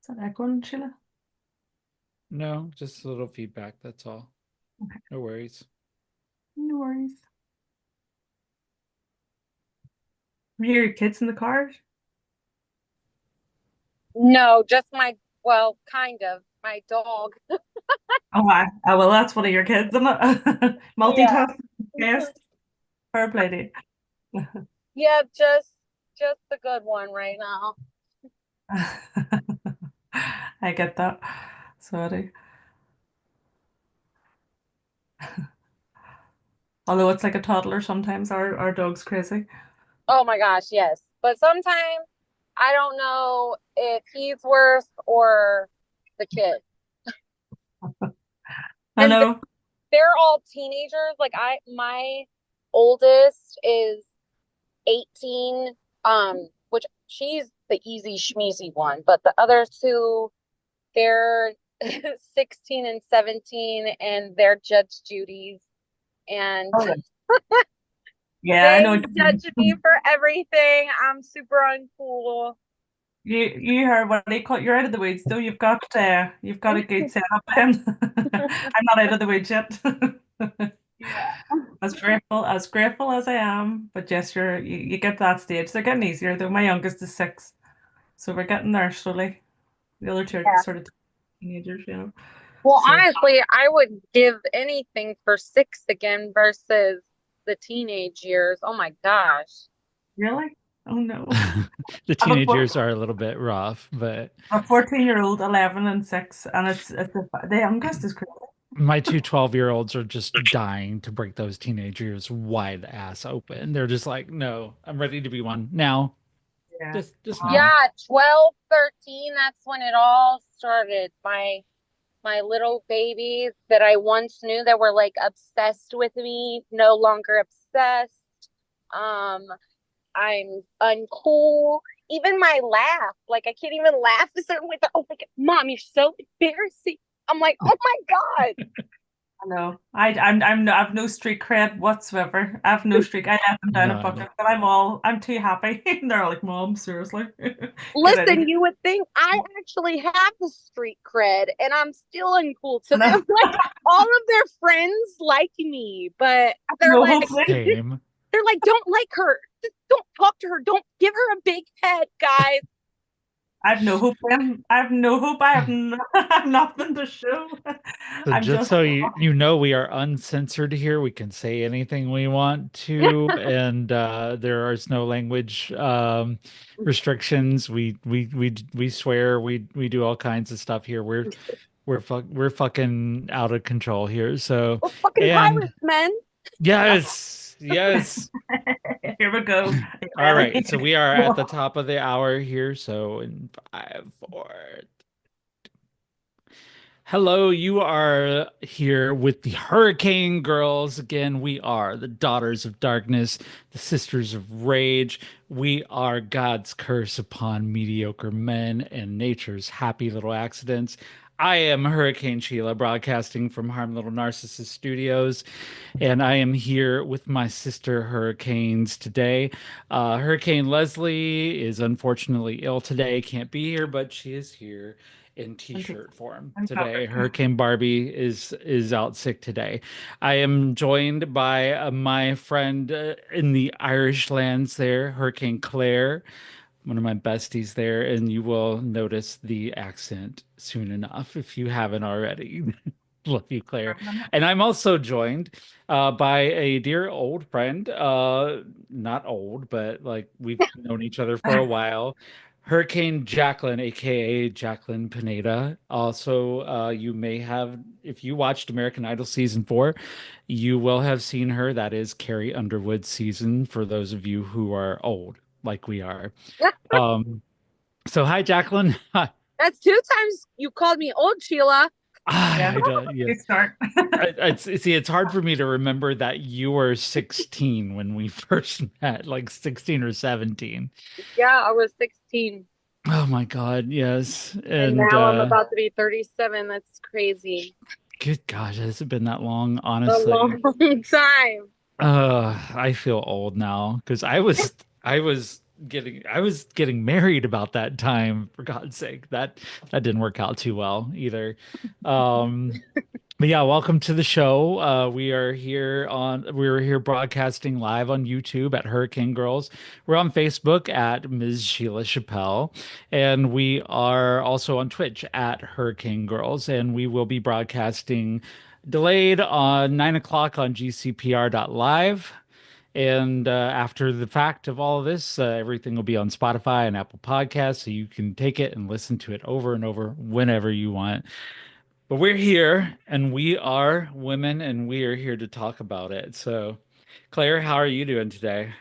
Is that echoing, Sheila? No, just a little feedback. That's all. Okay. No worries. No worries. You hear your kids in the car? No, just well, kind of, my dog. Oh, wow. Oh, well, that's one of your kids, isn't it? Yeah. Multitasking. Yes. Fair play to you. Yeah, just the good one right now. I get that. Sorry. Although it's like a toddler sometimes, our dog's crazy. Oh my gosh, yes. But sometimes I don't know if he's worse or the kid. I Because know. they're all teenagers. Like my oldest is 18, which she's the easy schmeezy one, but the other two, they're 16 and 17, and they're Judge Judy's, and Oh, yeah. Yeah, I they know what you judge me mean. for everything. I'm super uncool. You heard what he called. You're out of the weeds, though. You've got a good setup, then. I'm not out of the weeds yet. Yeah. As grateful as I am, but yes, you get to that stage. They're getting easier though. My youngest is 6, so we're getting there slowly. The other two are Yeah. sort of teenagers, Well, So honestly, I would give anything for six again versus the teenage years. Oh my gosh. really, oh no. The I have teenage years are a little bit rough, but a 14-year-old, 11 and 6, and the youngest is crazy. my two 12-year-olds are just dying to break those teenage years wide ass open. They're just like, no, I'm ready to be one now. Yeah. Just now. Yeah, 12, 13. That's when it all started. My little babies that I once knew that were like obsessed with me, no longer obsessed. Um, I'm uncool. Even my laugh, like I can't even laugh a certain way. Oh my God, mom, you're so embarrassing. I'm like, oh my God. I know. I've no street cred whatsoever. I have no streak. I let them down a None. bucket, but I'm too happy. They're like, Mom, seriously, get out of Listen, here. you would think I actually have the street cred and I'm still uncool to them. No, Like all of their friends like me, but they're no, like, hopefully. Same. they're like, don't like her. Just don't talk to her. Don't give her a big head, guys. I've no hope then. I've no hope. I have nothing to show. So I'm just just so you know, we are uncensored here. We can say anything we want to, and there is no language restrictions. We swear. We do all kinds of stuff here. We're fucking out of control here. So, We're fucking and pirates, men. yes, yes. here we go. Are you All ready? right. So we are at the top of the hour here. So in five, four, hello, you are here with the Hurricane Girls. Again, we are the Daughters of Darkness, the Sisters of Rage. We are God's curse upon mediocre men and nature's happy little accidents. I am Hurricane Sheila, broadcasting from Harm Little Narcissist Studios, and I am here with my sister Hurricanes today. Hurricane Leslie is unfortunately ill today, can't be here, but she is here in Okay, t-shirt form I'm today. covered. Hurricane Barbie is out sick today. I am joined by my friend in the Irish lands there, Hurricane Clare, one of my besties there, and you will notice the accent soon enough if you haven't already. Love you, Claire. And I'm also joined by a dear old friend, not old, but like we've known each other for a while. Hurricane Jaclyn, aka Jaclyn Pineda. Also, you may have, if you watched American Idol season 4, you will have seen her. That is Carrie Underwood season for those of you who are old, like we are. Um, so hi, Jaclyn. That's two times you called me old, Sheila. Yeah, I don't, good yes. start. It's hard for me to remember that you were 16 when we first met, like 16 or 17. Yeah, I was 16. Oh my God, yes. And And now I'm about to be 37. That's crazy. good gosh, has it been that long, A honestly? long time. I feel old now because I was getting married about that time, for God's sake. That didn't work out too well either. But yeah, welcome to the show. We are here broadcasting live on YouTube at Hurricane Girls. We're on Facebook at Ms. Sheila Chappelle, and we are also on Twitch at Hurricane Girls, and we will be broadcasting delayed on 9 o'clock on GCPR.live. And after the fact of all of this, everything will be on Spotify and Apple Podcasts, so you can take it and listen to it over and over whenever you want. But we're here, and we are women, and we are here to talk about it. So, Claire, how are you doing today?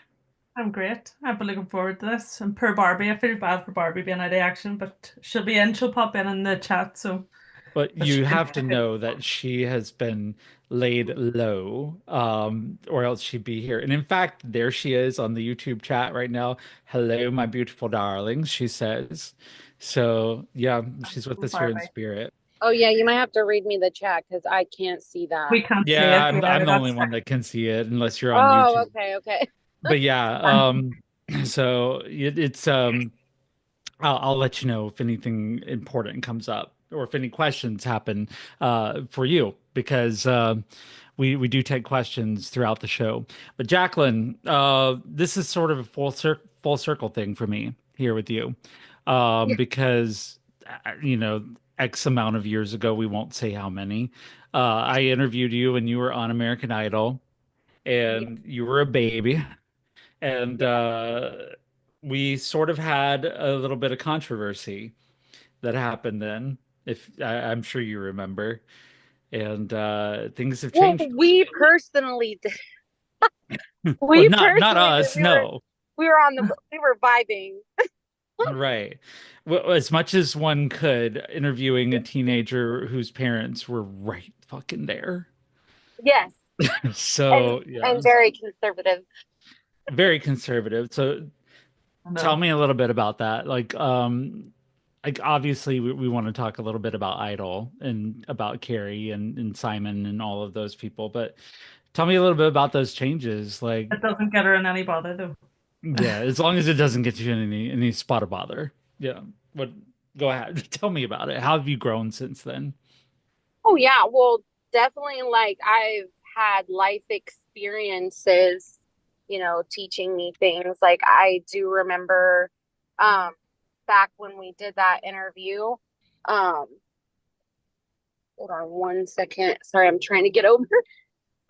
I'm great. I've been looking forward to this. And poor Barbie, I feel bad for Barbie being out of action, but she'll pop in the chat, so But but she you can have to know that she has been laid low, or else she'd be here. And in fact, there she is on the YouTube chat right now. Hello, my beautiful darlings, she says. So, yeah, she's with us here in Barbie. spirit. Oh yeah, you might have to read me the chat because I can't see that. We can't see Yeah, it. Yeah, I'm the only that's one that can see it unless you're on Oh, YouTube. okay. But yeah, so it's I'll let you know if anything important comes up or if any questions happen for you because we do take questions throughout the show. But Jaclyn, this is sort of a full circle thing for me here with you Yeah. because X amount of years ago, we won't say how many. I interviewed you and you were on American Idol Yeah. and you were a baby and we sort of had a little bit of controversy that happened then, if I'm sure you remember, and things have Well, changed. we personally did. Well, We not personally did. us, no. We were vibing. Right. Well, as much as one could, interviewing a teenager whose parents were right fucking there. Yes, So, yeah, and very conservative. very conservative. So, I tell know. me a little bit about that. Like obviously we want to talk a little bit about Idol and about Carrie and Simon and all of those people, but tell me a little bit about those changes. Like, It doesn't get her in any bother though. yeah, as long as it doesn't get you in any spot of bother. Yeah. What Go ahead. Tell me about it. How have you grown since then? Oh yeah, well, definitely like I've had life experiences, teaching me things. Like I do remember um back when we did that interview. Um, hold on 1 second. Sorry, I'm trying to get over.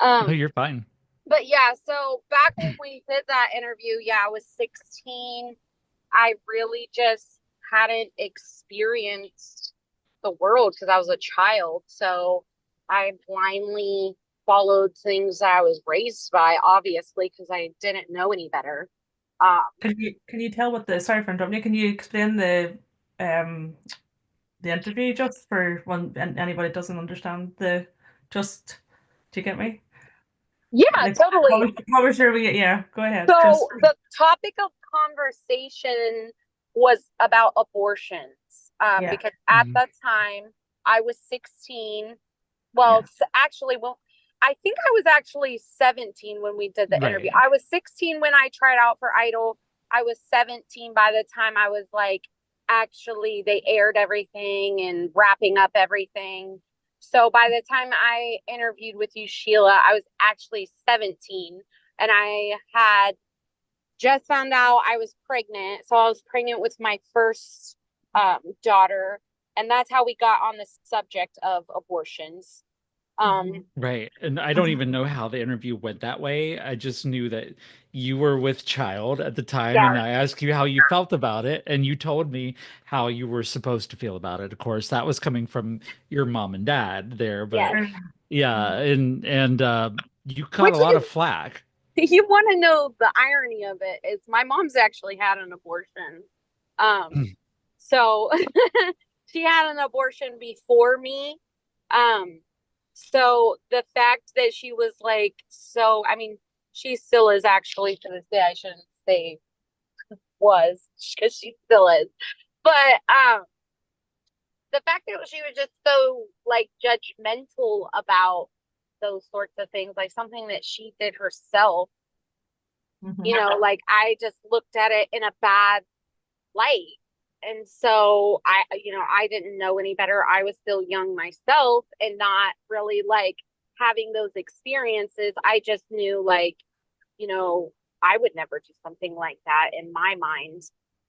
No, Um, you're fine. but yeah, so back when we did that interview, yeah, I was 16. I really just hadn't experienced the world because I was a child. So I blindly followed things that I was raised by, obviously, because I didn't know any better. Um, Can you tell what the sorry for interrupting you, can you explain um the interview just for when anybody doesn't understand the just do you get me? yeah, Like totally. what was your yeah, go ahead. Just So the topic of conversation was about abortions, yeah, because at Mhm. that time I was 16. yeah. Actually, I think I was actually 17 when we did the interview. Right. I was 16 when I tried out for Idol. I was 17 by the time I was like, actually, they aired everything and wrapping up everything. So by the time I interviewed with you, Sheila, I was actually 17 and I had just found out I was pregnant. So I was pregnant with my first daughter. And that's how we got on the subject of abortions. Um, Right. And I don't even know how the interview went that way. I just knew that you were with child at the time, yeah, and I asked you how you felt about it, and you told me how you were supposed to feel about it. Of course, that was coming from your mom and dad there, but yes. yeah, and you caught Which a lot is, of flack. you want to know the irony of it is my mom's actually had an abortion. Um, so she had an abortion before me. Um, so the fact that she was like, I mean, she still is actually to this day. I shouldn't say was because she still is, but the fact that she was just so like judgmental about those sorts of things, like something that she did herself. You know, like I just looked at it in a bad light. And so I didn't know any better. I was still young myself and not really like having those experiences. I just knew like, you know, I would never do something like that in my mind.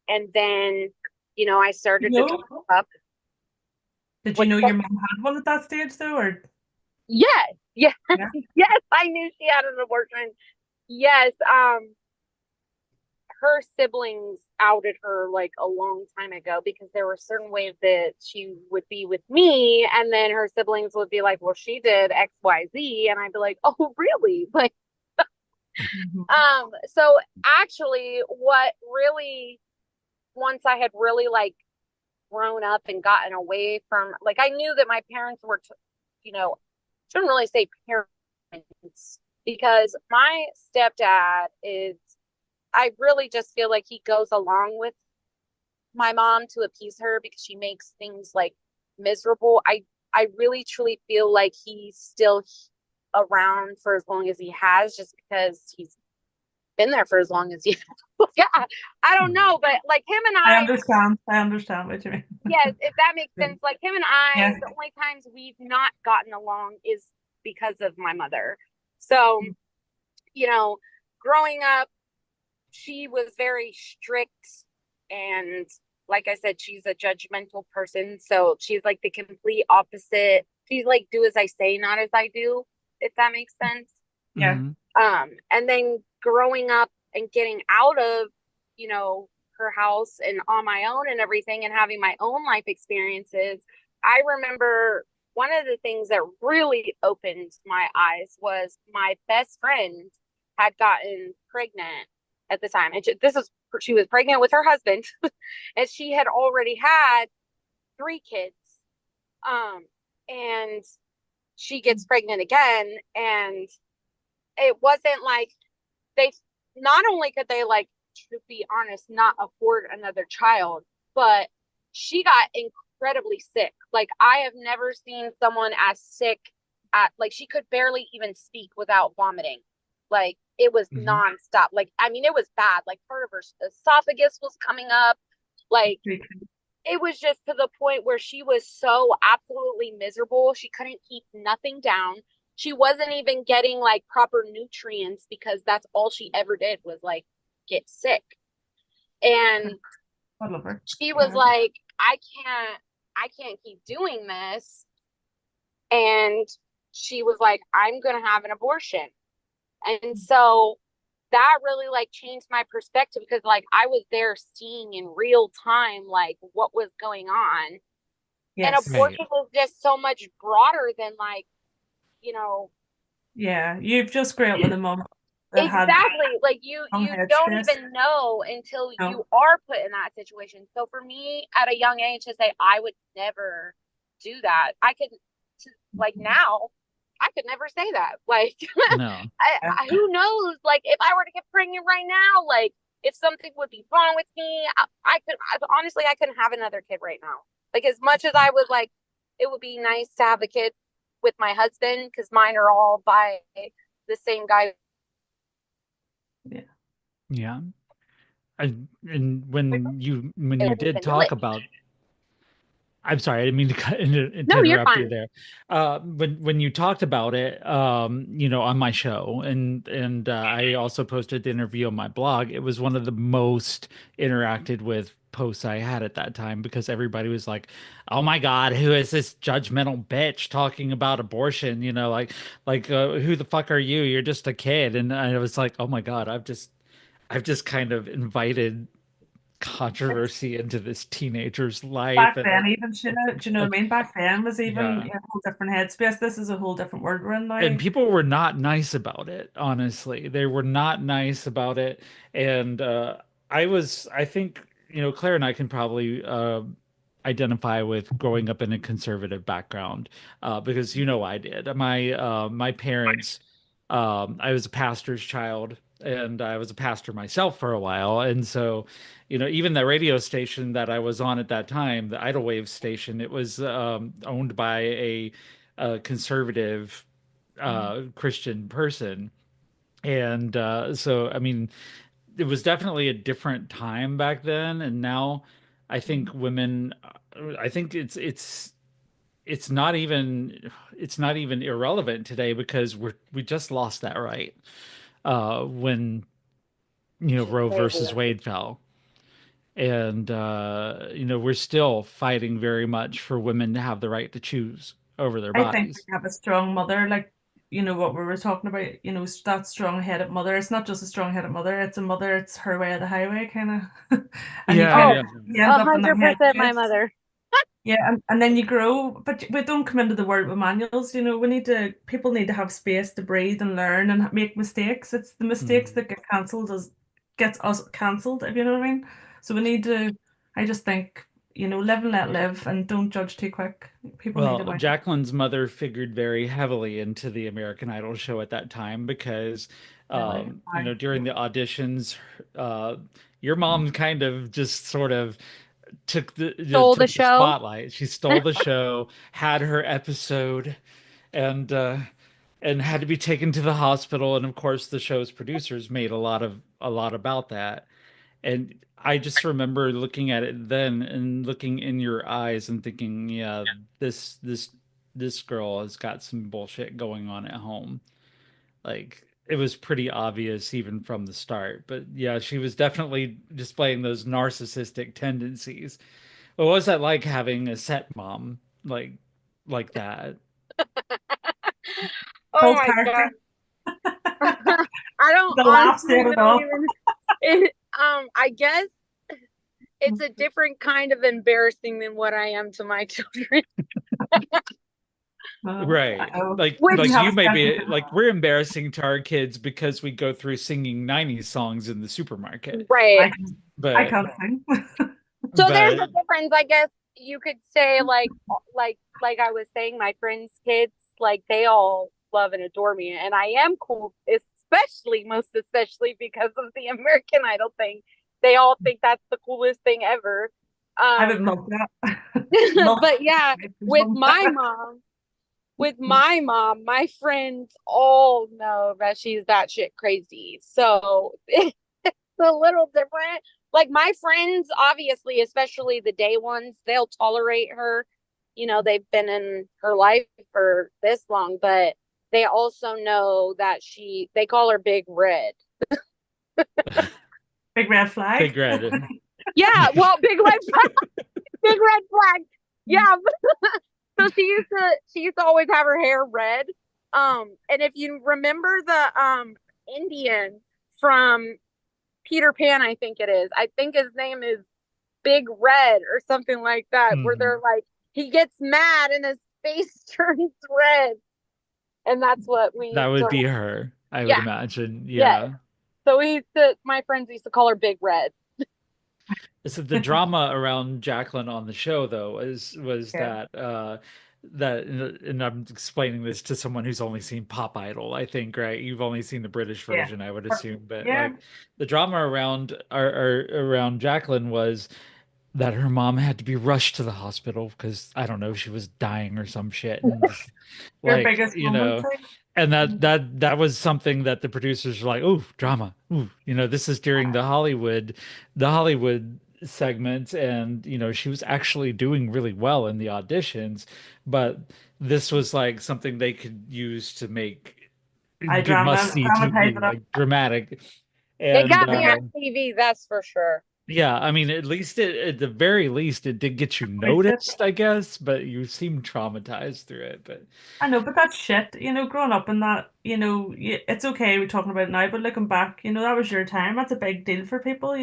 And then, I started to No. grow up. Did you What? know your mom had one at that stage though, or Yes, yes, yeah? yes. I knew she had an abortion. Yes. Her siblings outed her like a long time ago because there were certain ways that she would be with me, and then her siblings would be like, well, she did XYZ, and I'd be like, oh really? Like, so actually what really, once I had really like grown up and gotten away from, like, I knew that my parents were you know shouldn't really say parents, because my stepdad is, I really just feel like he goes along with my mom to appease her because she makes things like miserable. I really truly feel like he's still around for as long as he has, just because he's been there for as long as he has. Yeah, I don't know, but like him and I I, understand. I understand what you mean. yes, if that makes sense. Like him and I, Yeah. the only times we've not gotten along is because of my mother. So, you know, growing up, she was very strict, and like I said, she's a judgmental person. So she's like the complete opposite. She's like, do as I say, not as I do, if that makes sense. Yeah. And then growing up and getting out of, her house and on my own and everything, and having my own life experiences, I remember one of the things that really opened my eyes was my best friend had gotten pregnant at the time. And she was pregnant with her husband, and she had already had 3 kids. And she gets pregnant again, and it wasn't like they, not only could they, like, to be honest, not afford another child, but she got incredibly sick. Like, I have never seen someone as sick at, like, she could barely even speak without vomiting. Like, it was nonstop. Like, I mean, it was bad. Like, part of her esophagus was coming up. Like, it was just to the point where she was so absolutely miserable. She couldn't keep nothing down. She wasn't even getting like proper nutrients because that's all she ever did was like get sick. And I love her. she was like, I can't keep doing this. And she was like, I'm going to have an abortion. And so that really like changed my perspective, because like I was there seeing in real time like what was going on. And Yes. abortion was just so much broader than like, you know, Yeah. You've just grew up with a mom that had exactly, like you long don't headspace. even know until No. you are put in that situation. So for me at a young age to say I would never do that, I could, like, now I could never say that. Like, No. who knows? Like, if I were to get pregnant right now, like, if something would be wrong with me, honestly, I couldn't have another kid right now. Like, as much as I would like, it would be nice to have a kid with my husband, because mine are all by the same guy. Yeah. Yeah. And when you Didn't did even do talk it. about, I'm sorry, I didn't mean to to No, you're interrupt you fine. there. When you talked about it, on my show, and I also posted the interview on my blog. It was one of the most interacted with posts I had at that time, because everybody was like, "Oh my God, who is this judgmental bitch talking about abortion?" Who the fuck are you? You're just a kid. And I was like, "Oh my God, I've just kind of invited controversy into this teenager's life." Back And then, even Sheila, do you know what I mean? Back then was even yeah. a whole different headspace. This is a whole different world we're in And now. people were not nice about it, honestly. They were not nice about it. And I think, Claire and I can probably identify with growing up in a conservative background, because I did. My parents, I was a pastor's child, and I was a pastor myself for a while. And so, even the radio station that I was on at that time, the Idlewave station, it was owned by a conservative Christian person. And so, I mean, it was definitely a different time back then, and now I think women, I think it's not even irrelevant today because we just lost that right when Which is Roe crazy. versus Wade fell. And we're still fighting very much for women to have the right to choose over their I think bodies. we have a strong mother, like, what we were talking about, that strong-headed mother. It's not just a strong-headed mother, it's a mother, it's her way of the highway, kind of. And you Yeah, kind Oh, of yeah. you end a up in the hundred head percent my chase. mother. Yeah, and then you grow, but we don't come into the world with manuals. People need to have space to breathe and learn and make mistakes. It's the mistakes Mm. that gets us cancelled, if you know what I mean. So we need to, I just think, live and let live and don't judge too quick. People need to Well, mind. Jaclyn's mother figured very heavily into the American Idol show at that time because, Really. during the auditions, uh, your mom kind of just sort of Stole the took the show. spotlight. She stole the show, had her episode, and had to be taken to the hospital. And of course, the show's producers made a lot about that. And I just remember looking at it then and looking in your eyes and thinking, yeah, this this this girl has got some bullshit going on at home. Like it was pretty obvious even from the start. But yeah, she was definitely displaying those narcissistic tendencies. What was that like having a set mom like that? Oh Whole my God. character, I don't the laugh honestly said it don't all. even I guess it's a different kind of embarrassing than what I am to my children. Right. I know. Which You Like have you a may sense be like we're embarrassing to our kids because we go through singing 90s songs in the supermarket. right. I But can't sing. So there's but a difference, I guess you could say, like I was saying, my friends' kids, like they all love and adore me, and I am cool, especially most especially because of the American Idol thing. They all think that's the coolest thing ever. I would Um, love that. Love but yeah, with my that. mom, my friends all know that she's batshit crazy. So it's a little different. Like my friends, obviously, especially the day ones, they'll tolerate her. They've been in her life for this long, but they also know that they call her Big Red. Big red flag. big red. Yeah, well, big red flag. Yeah. So she used to always have her hair red. And if you remember the Indian from Peter Pan, I think it is. I think his name is Big Red or something like that, where they're Mhm. like he gets mad and his face turns red. And that's what we That used would to be her, I would yeah, imagine. yeah. Yeah. So my friends used to call her Big Red. So the drama around Jaclyn on the show though was Yeah, that and I'm explaining this to someone who's only seen Pop Idol, I think, right? You've only seen the British yeah, version, I would assume, but yeah. like the drama around Jaclyn was that her mom had to be rushed to the hospital because I don't know, she was dying or some shit and just Your like, biggest moment, and too. that was something that the producers were like, "Oh, drama. Ooh, this is during the Hollywood segment and she was actually doing really well in the auditions, but this was like something they could use to make I good must-see dramatize TV, it up. like dramatic. It And got me on TV, that's for sure. yeah, I mean, at least at the very least, it did get you Holy shit. noticed, I guess, but you seemed traumatized through it. But I know, but that's shit. Growing up in that, it's okay we're talking about it now, but looking back, that was your time. That's a big deal for people,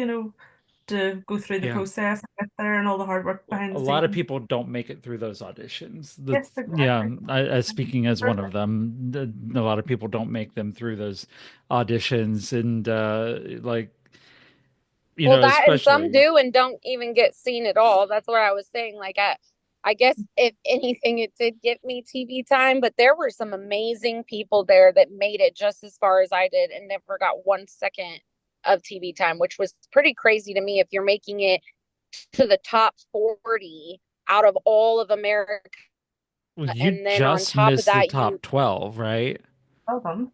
to go through the yeah, process and get there and all the hard work well, behind a the lot of scenes. people don't make it through those auditions. Yes, Yeah, exactly. speaking as one of them, a lot of people don't make them through those auditions, and like Well, that and some especially. do and don't even get seen at all. That's what I was saying. Like, I guess if anything, it did get me TV time, but there were some amazing people there that made it just as far as I did and never got 1 second of TV time, which was pretty crazy to me. If you're making it to the top 40 out of all of America, Well, you and then on just top of missed the that, you top 12, right? Well done.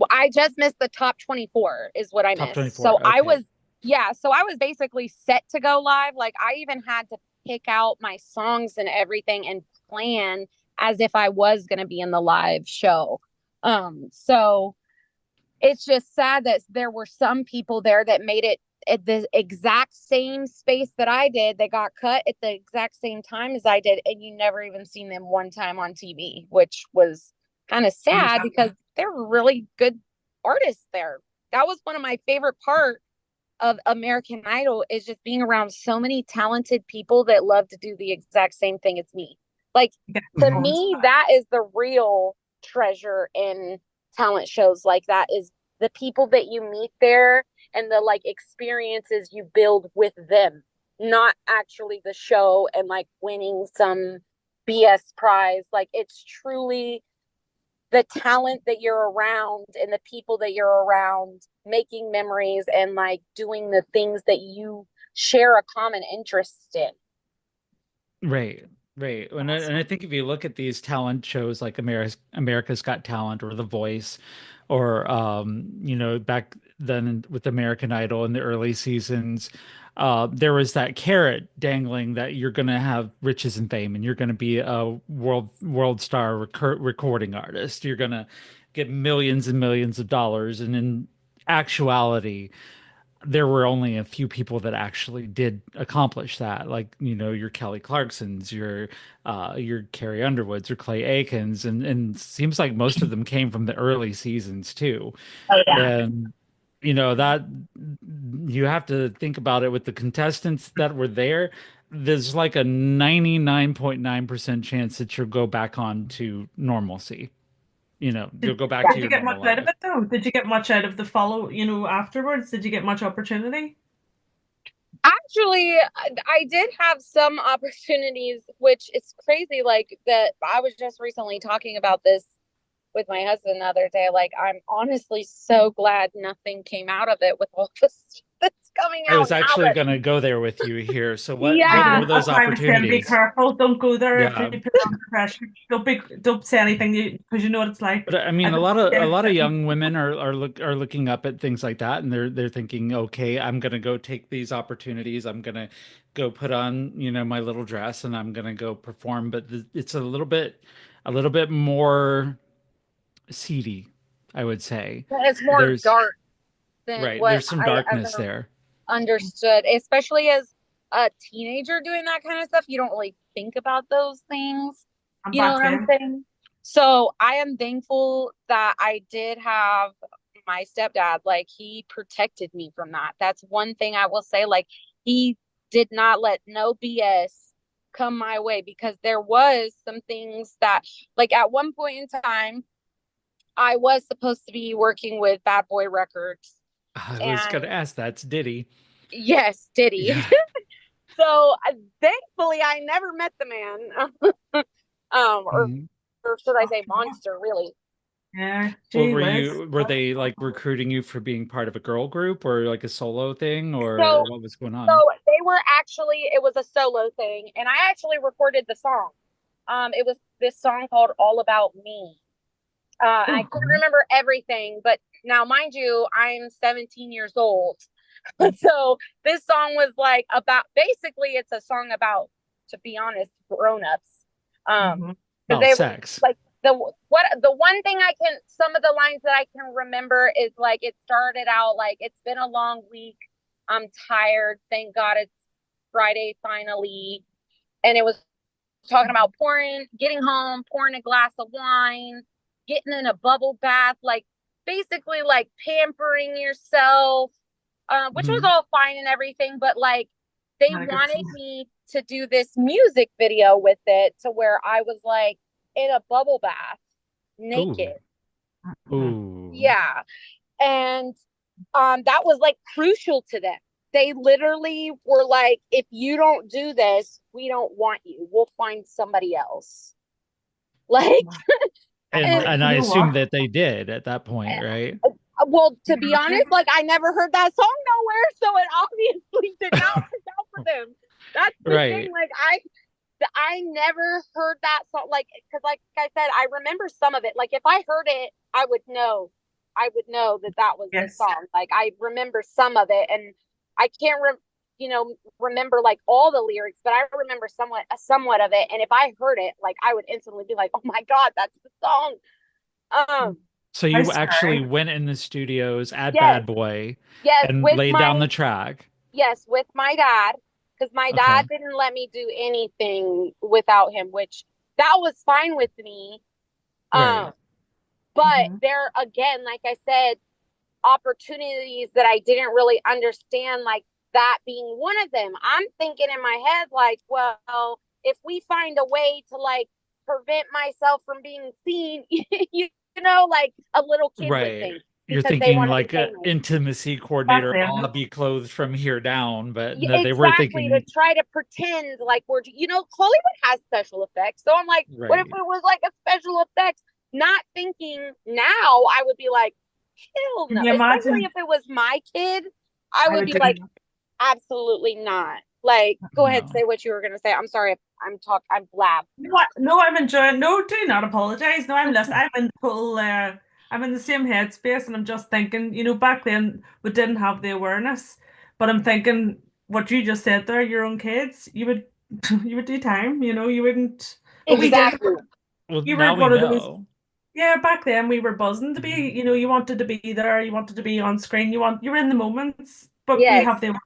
I just missed the top 24 is what I Top missed. 24. So I Okay. was, yeah, so I was basically set to go live. Like I even had to pick out my songs and everything and plan as if I was going to be in the live show. So it's just sad that there were some people there that made it at the exact same space that I did. They got cut at the exact same time as I did, and you never even seen them one time on TV, which was kind of sad because there were really good artists there. That was one of my favorite part of American Idol is just being around so many talented people that love to do the exact same thing as me. Like to me, that is the real treasure in talent shows like that is the people that you meet there and the like experiences you build with them, not actually the show and like winning some BS prize. Like it's truly the talent that you're around and the people that you're around making memories and like doing the things that you share a common interest in. Right, right. And I think if you look at these talent shows like America's Got Talent or The Voice, or back then with American Idol in the early seasons, there was that carrot dangling that you're going to have riches and fame, and you're going to be a world star recording artist. You're going to get millions and millions of dollars, and in actuality, there were only a few people that actually did accomplish that, like your Kelly Clarksons, your Carrie Underwoods, or Clay Aikens, and seems like most of them came from the early seasons too. Oh yeah. And that you have to think about it with the contestants that were there. There's like a 99.9% chance that you'll go back on to normalcy. You'll go back to Did you your get much normal out of life. it though? Did you get much out of the follow, afterwards? Did you get much opportunity? Actually, I did have some opportunities, which is crazy. Like that, I was just recently talking about this with my husband the other day. Like, I'm honestly so glad nothing came out of it with all this stuff that's coming I out was now. actually But going to go there with you here. So what yeah, were those That's why I was saying be opportunities? careful. Don't go there if you Yeah. put under pressure. Don't say anything because you know what it's like. But I mean, I a don't lot of a lot of think young women are looking up at things like that, and they're thinking, okay, I'm gonna go take these opportunities. I'm gonna go put on my little dress, and I'm gonna go perform. But it's a little bit more seedy, I would say. it's more There's dark than right, what there's some I darkness ever there. understood, especially as a teenager doing that kind of stuff. You don't really think about those things. I'm You know back what I'm then. saying? So I am thankful that I did have my stepdad. Like he protected me from that. That's one thing I will say. Like he did not let no BS come my way because there was some things that like at one point in time I was supposed to be working with Bad Boy Records I was and gonna ask. That's Diddy. yes, Diddy. Yeah. So thankfully, I never met the man, or, Mhm. or should I say, monster? Really. Yeah, Well, gee whiz. were they like recruiting you for being part of a girl group or like a solo thing, So, or what was going so on? they were actually. It was a solo thing, and I actually recorded the song. It was this song called "All About Me." I Oh, can't remember everything, but now, mind you, I'm 17 years old, so this song was like about. Basically, it's a song about, to be honest, grown-ups. Um, mhm. because About they sex. like the one thing I can some of the lines that I can remember is like it started out like it's been a long week. I'm tired. Thank God it's Friday finally. And it was talking about getting home, pouring a glass of wine, getting in a bubble bath, like basically like pampering yourself, which was Mhm. all fine and everything. But like they Not a good wanted me to do this music video with it to where I was like in a bubble bath Ooh. naked. Ooh. Yeah. And that was like crucial to them. They literally were like, if you don't do this, we don't want you. We'll find somebody else. Like, And and Well, you I know assume what? that they did at that point, right? well, to be honest, like I never heard that song nowhere, so it obviously did not work out for them. That's the thing. Right. Like I never heard that song. Like, because like I said, I remember some of it. Like if I heard it, I would know. I would know that that was the Yes. song. Like I remember some of it, and I can't remember like all the lyrics, but I remember somewhat of it. And if I heard it, like I would instantly be like, "Oh my God, that's the song." So I'm you actually sorry. went in the studios at Yes, Bad Boy yes, and laid down the track. with my dad, because my Okay. dad didn't let me do anything without him, which that was fine with me. Right. But Mhm. there again, like I said, opportunities that I didn't really understand, like that being one of them. I'm thinking in my head, like, well, if we find a way to like prevent myself from being seen, like a little kid would Right. think You're because they thinking want to be like a famous. intimacy Back coordinator, then. I'll be clothed from here down, but Yeah, no, they were exactly, to thinking, try to pretend like Hollywood has special effects. So I'm like, what if right. it was like a special effects? Not thinking now, I would be like, hell Can no. you Especially imagine? if it was my kid, I I would would be do like, absolutely not. Like, go ahead, No. say what you were gonna say. I'm sorry if I'm blab. what? No, I'm enjoying. No, do not apologize. No, I'm listening. I'm in full. I'm in the same headspace, and I'm just thinking. Back then we didn't have the awareness, but I'm thinking what you just said there. Your own kids, you would, you would do time. You wouldn't. But we did. Exactly. Well, You were now we one of those. know. Yeah, back then we were buzzing to be. Mhm. You wanted to be there. You wanted to be on screen. You were in the moments. But we have Yes.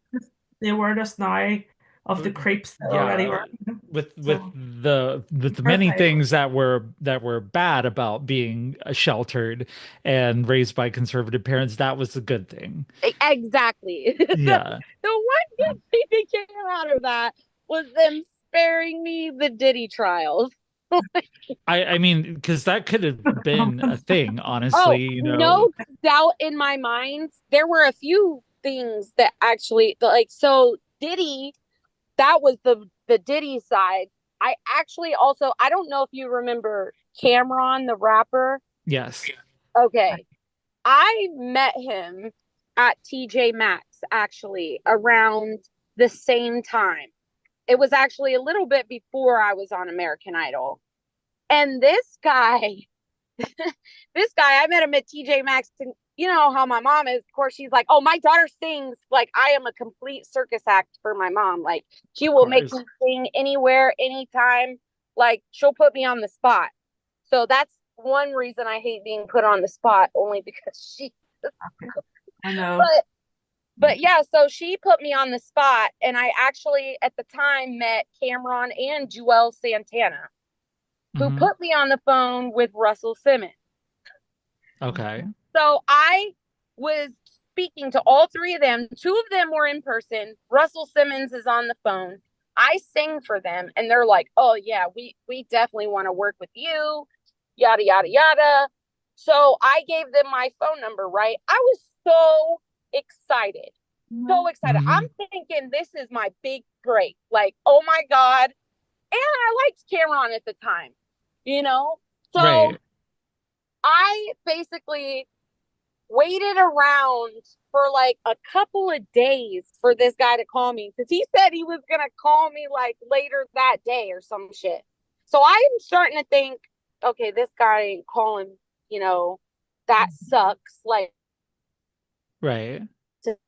the awareness now of the creeps that already Yeah, were. with So the many perfect. things that were bad about being sheltered and raised by conservative parents, that was a good thing. Exactly. Yeah. The one good thing that came out of that was them sparing me the Diddy trials. I mean, because that could have been a thing, Oh, honestly, no doubt in my mind. There were a few things that actually like so Diddy, that was the Diddy side. I actually also I don't know if you remember Cameron the rapper. Yes. Okay. I met him at TJ Maxx actually around the same time. It was actually a little bit before I was on American Idol. And this guy, I met him at TJ Maxx. And you know how my mom is. Of course, she's like, "Oh, my daughter sings." Like, I am a complete circus act for my mom. Like, she Of will make course. me sing anywhere, anytime. Like, she'll put me on the spot. So that's one reason I hate being put on the spot, only because she. I know. But yeah, so she put me on the spot, and I actually at the time met Cameron and Joel Santana, who Hmm. put me on the phone with Russell Simmons. Okay. So I was speaking to all three of them. Two of them were in person. Russell Simmons is on the phone. I sing for them, and they're like, "Oh yeah, we definitely want to work with you." Yada yada yada. So I gave them my phone number. Right, I was so excited, so Mhm. excited. I'm Hmm. thinking this is my big break. Like, oh my god! And I liked Cameron at the time, you know. So Right. I basically waited around for like a couple of days for this guy to call me because he said he was gonna call me like later that day or some shit. So I'm starting to think, okay, this guy ain't calling, you know, that sucks. Like, Right.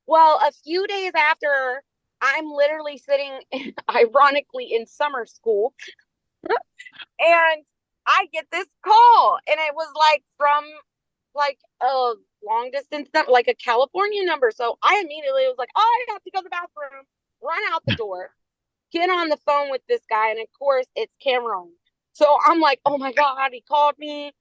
well, a few days after, I'm literally sitting, ironically, in summer school, and I get this call, and it was like from like a long distance number, like a California number. So I immediately was like, oh, I have to go to the bathroom, run out the door, get on the phone with this guy. And of course, it's Cameron. So I'm like, oh my God, he called me.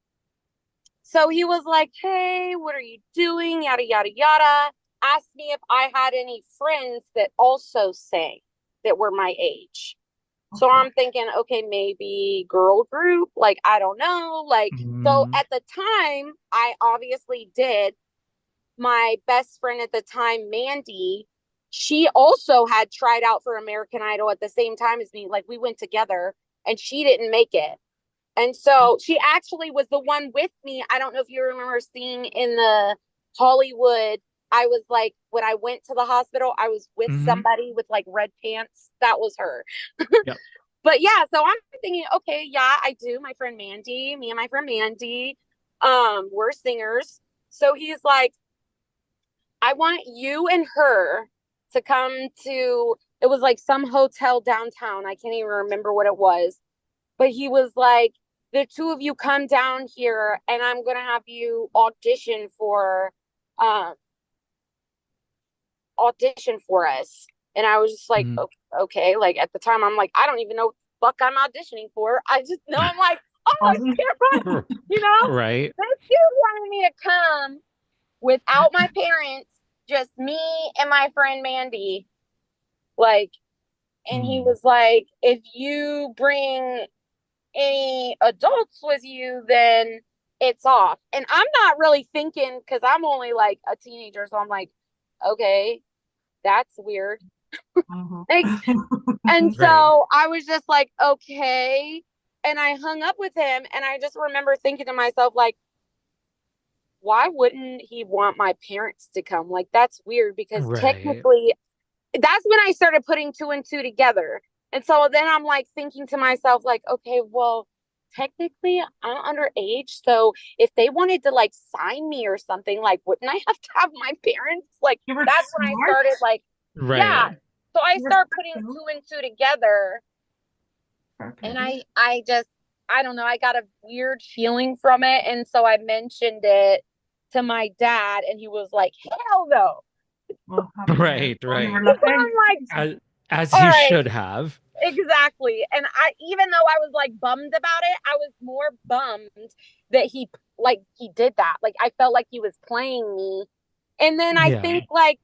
So he was like, hey, what are you doing? Yada, yada, yada. Asked me if I had any friends that also sang that were my age. So Okay. I'm thinking, okay, maybe girl group, like I don't know. Like, so Mm, at the time, I obviously did. My best friend at the time, Mandy, she also had tried out for American Idol at the same time as me. Like, we went together and she didn't make it. And so she actually was the one with me. I don't know if you remember seeing in the Hollywood. I was like, when I went to the hospital, I was with hmm. somebody with like red pants. That was her. Yep. But yeah, so I'm thinking, okay, yeah, I do. My friend Mandy, me and my friend Mandy, we're singers. So he's like, I want you and her to come to, it was like some hotel downtown. I can't even remember what it was. But he was like, the two of you come down here and I'm going to have you um, audition for us. And I was just like, Mm. okay. Like at the time, I'm like, I don't even know what the fuck I'm auditioning for. I just know I'm like, oh, I Awesome. can't run. You know, Right. this dude wanted me to come without my parents, just me and my friend Mandy. Like, and he Mm. was like, if you bring any adults with you, then it's off. And I'm not really thinking because I'm only like a teenager. So I'm like, okay, that's weird. Mhm. Like, and Right. so I was just like, okay. And I hung up with him. And I just remember thinking to myself, like, why wouldn't he want my parents to come? Like, that's weird because Right. technically, that's when I started putting two and two together. And so then I'm like thinking to myself, like, okay, well, technically I'm underage. So if they wanted to like sign me or something, like, wouldn't I have to have my parents? Like, You were that's when I smart. started, like, yeah. Right. So I You were start putting smart. two and two together. Fair And play. I just, I don't know, I got a weird feeling from it. And so I mentioned it to my dad, and he was like, hell no. Well, happy days. Right. Well, you were Right. I'm lucky. like, As, as all he right. should have. Exactly. And I, even though I was like bummed about it, I was more bummed that he did that. Like I felt like he was playing me. And then I Yeah. think like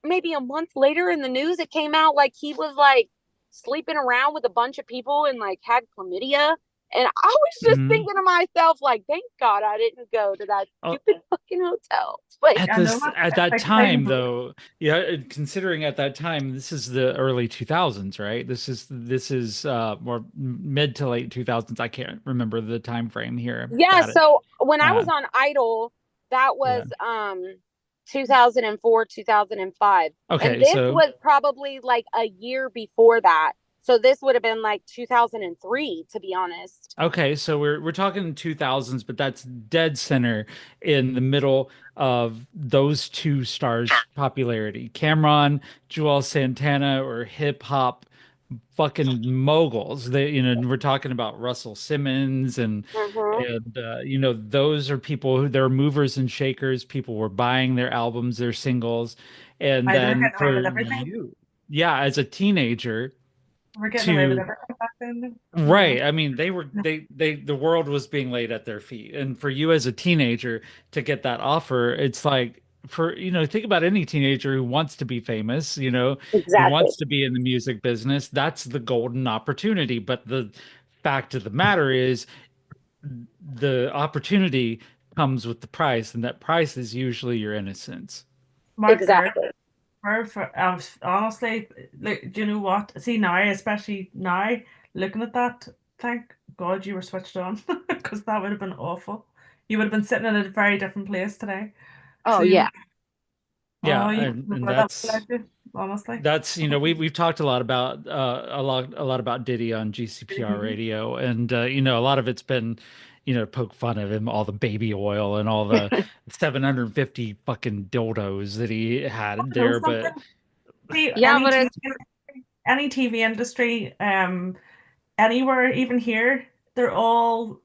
maybe a month later in the news it came out like he was like sleeping around with a bunch of people and like had chlamydia. And I was just Mhm. thinking to myself, like, thank God I didn't go to that stupid fucking hotel. Like, At I know this what at that like time. time though, yeah, considering at that time, this is the early 2000s, right? This is more mid to late 2000s. I can't remember the time frame here. yeah, Got it. so when I was Uh, on Idol, that yeah. was 2004, 2005. And Okay, this so was probably like a year before that. So this would have been like 2003 to be honest. okay, so we're talking 2000s, but that's dead center in the middle of those two stars' popularity. Cameron, Joel Santana, or hip hop fucking moguls. We're talking about Russell Simmons Mhm. those are people who they're movers and shakers. People were buying their albums, their singles, and I they're then getting away for with everything. you, yeah, as a teenager We're getting away with to everything back then. right. I mean, the world was being laid at their feet. And for you as a teenager to get that offer, it's like think about any teenager who wants to be famous, who Exactly. wants to be in the music business, that's the golden opportunity. But the fact of the matter is the opportunity comes with the price, and that price is usually your innocence. Mark, Exactly. honestly, like, do you know what? See now, especially now, looking at that, thank God you were switched on because that would have been awful. You would have been sitting in a very different place today. Oh So you would, yeah. oh, Yeah, you and, would and have that that's without you, honestly. we've talked a lot about a lot about Diddy on GCPR radio, and a lot of it's been poke fun of him, all the baby oil and all the 750 fucking dildos that he had Know there, something? but See, Yeah, but it's any TV industry, anywhere, even here, they're all,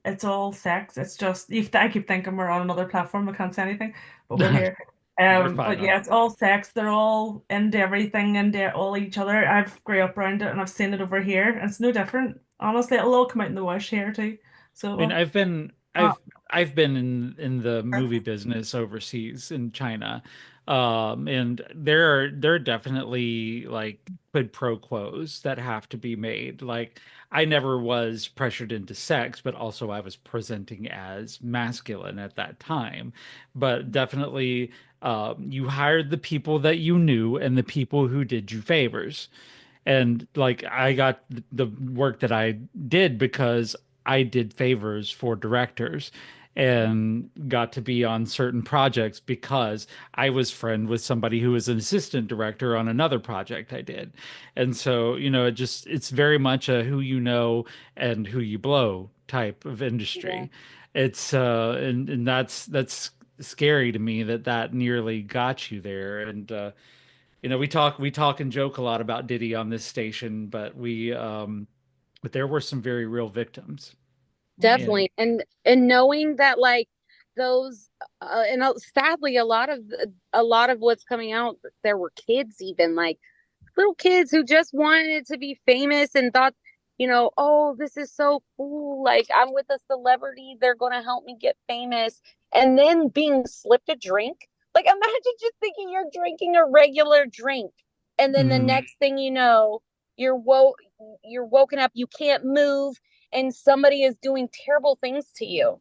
it's all sex. It's just, I keep thinking we're on another platform, I can't say anything, but we're here. you're fine But on. yeah, it's all sex. They're all into everything, into all each other. I've grew up around it and I've seen it over here, and it's no different. Honestly, it'll all come out in the wash here too. So, I mean, I've been uh, I've been in the movie business overseas in China. And there are definitely like quid pro quos that have to be made. Like I never was pressured into sex, but also I was presenting as masculine at that time. But definitely you hired the people that you knew and the people who did you favors. And like I got the work that I did because I did favors for directors and got to be on certain projects because I was friend with somebody who was an assistant director on another project I did. And so, it's very much a who you know and who you blow type of industry. It's and that's scary to me that that nearly got you there. And you know, we talk and joke a lot about Diddy on this station, but we but there were some very real victims. Mhm. And Definitely. And knowing that like those and sadly a lot of what's coming out, there were kids, even like little kids who just wanted to be famous and thought, oh, this is so cool. Like I'm with a celebrity, they're going to help me get famous. And then being slipped a drink. Like imagine just thinking you're drinking a regular drink. And then the mm, next thing you know, you're woken up, you can't move, and somebody is doing terrible things to you.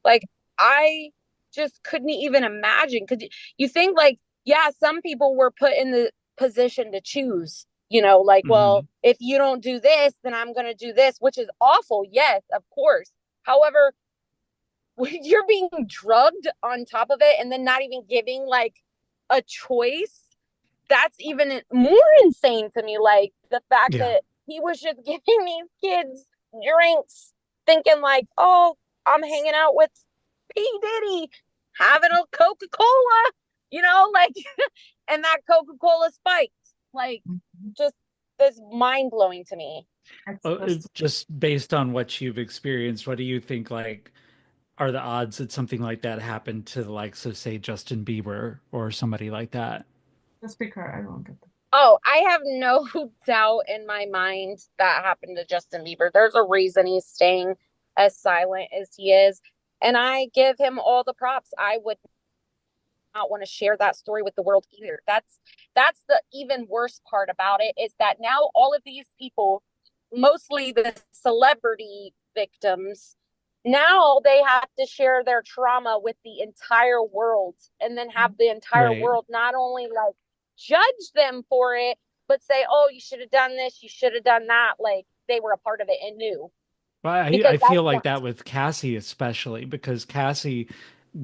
Like I just couldn't even imagine, because you think like, yeah, some people were put in the position to choose, like, well, mhm. if you don't do this, then I'm going to do this, which is awful. Yes, of course. However, when you're being drugged on top of it and then not even giving like a choice, that's even more insane to me. Like the fact Yeah. that he was just giving these kids drinks, thinking like, oh, I'm hanging out with P. Diddy, having a Coca Cola, like, and that Coca Cola spiked. Like, just this mind blowing to me. It's Oh, just just based on what you've experienced, what do you think like are the odds that something like that happened to the likes of say Justin Bieber or somebody like that? just be correct. I don't get that. Oh, I have no doubt in my mind that happened to Justin Bieber. There's a reason he's staying as silent as he is. And I give him all the props. I would not want to share that story with the world either. That's the even worst part about it, is that now all of these people, mostly the celebrity victims, now they have to share their trauma with the entire world, and then have the entire Right. world not only like judge them for it, but say, oh, you should have done this, you should have done that, like they were a part of it and knew. Well, Because I that's feel like not, that with Cassie especially because Cassie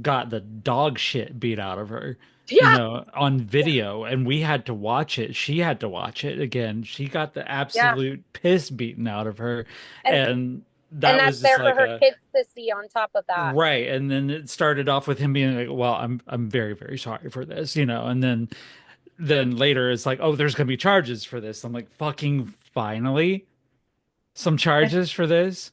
got the dog shit beat out of her, you yeah, know, on video, and we had to watch it. She had to watch it again. She got the yeah. absolute piss beaten out of her, and and and that that's was just there for like her a kids to see on top of that. right. And then it started off with him being like, "Well, I'm very very sorry for this," you know, and then later it's like, "Oh, there's gonna be charges for this." I'm like, "Fucking finally, some charges for this."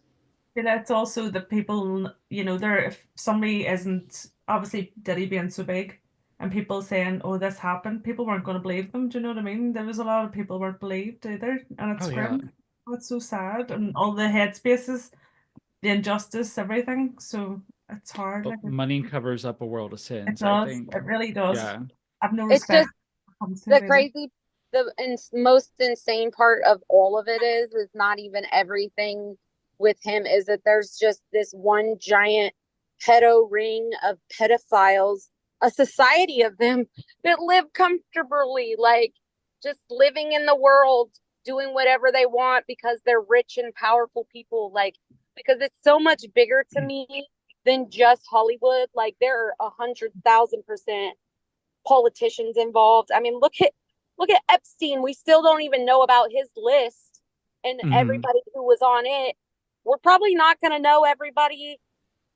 It's also the people, there, if somebody isn't, obviously Diddy being so big and people saying, oh, this happened, people weren't going to believe them. Do you know what I mean? There was a lot of people weren't believed either. And Oh it's yeah. grim. Oh, it's so sad. And all the headspaces, the injustice, everything. So it's hard. But Like money covers up a world of it sins, I does. think. It really does. Yeah. I've no It's respect just when it comes to the it either. crazy, most insane part of all of it is not even everything with him, is that there's just this one giant pedo ring of pedophiles, a society of them that live comfortably, like just living in the world, doing whatever they want because they're rich and powerful people. Like, because it's so much bigger to me than just Hollywood. Like, there are 100,000% politicians involved. I mean, look at Epstein. We still don't even know about his list and Hmm. everybody who was on it. We're probably not going to know everybody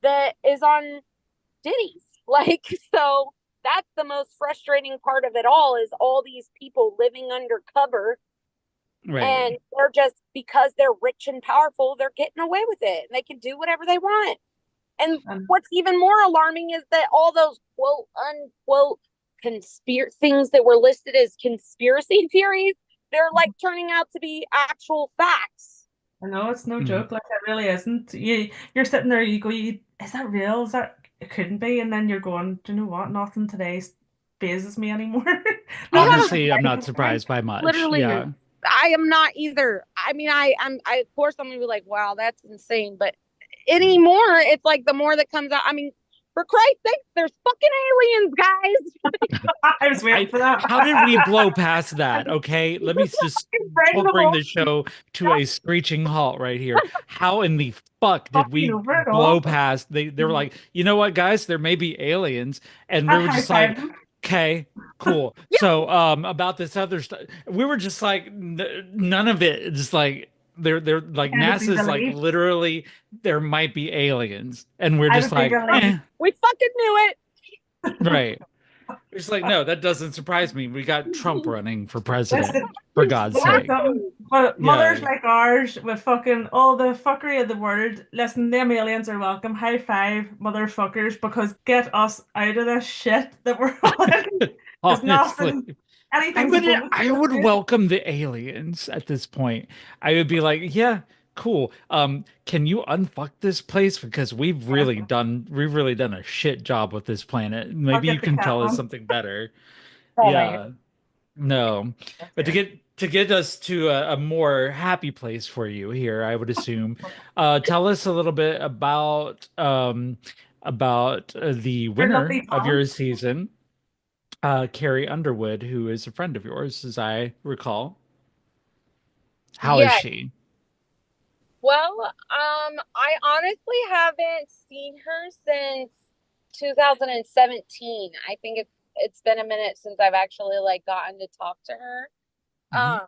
that is on Diddy's. Like, so that's the most frustrating part of it all, is all these people living undercover, Right. and they're just, because they're rich and powerful, they're getting away with it and they can do whatever they want. And And what's even more alarming is that all those quote unquote conspiracy things that were listed as conspiracy theories, they're like turning out to be actual facts. I know it's no Mhm. joke, like it really isn't. You're sitting there, you go, is that real? Is that it couldn't be? And then you're going, do you know what? Nothing today phases me anymore. Nothing Yeah, Honestly, I'm not today. surprised by much. literally. Yeah. I am not either. I mean, I of course I'm gonna be like, wow, that's insane. But anymore, it's like the more that comes out. I mean, for Christ's sake, there's fucking aliens, guys. I was waiting for that. How did we blow past that? Okay, let me just Bring the bring whole the show to stuff a screeching halt right here. How in the fuck did talking we over it blow all. past? They were like, you know what, guys, there may be aliens, and we I were high just like, five them. okay, cool. Yeah, So about this other stuff, we were just like, none of it. Just like they're like Kind of NASA's like believe. literally there might be aliens, and we're I just would be like, believe. We fucking knew it. right. It's like, no, that doesn't surprise me. We got Trump running for president, Listen, for God's let me sake. Exactly. something. But Yeah. mothers like ours with fucking all the fuckery of the world, listen, them aliens are welcome. High five, motherfuckers, because get us out of this shit that we're all in. Because Honestly. nothing, anything's a bonus at I this would rate. welcome the aliens at this point. I would be like, yeah, cool. Can you unfuck this place? Because we've really done a shit job with this planet. I'll Maybe you get the can cat tell us one. something better. Oh my God. Yeah. No. That's But it. to get us to a more happy place for you here, I would assume. Tell us a little bit about the Your winner lovely of your Tom. season, Carrie Underwood, who is a friend of yours, as I recall. How is Yeah. she? Well, I honestly haven't seen her since 2017. I think it's been a minute since I've actually like gotten to talk to her. Mhm. Um,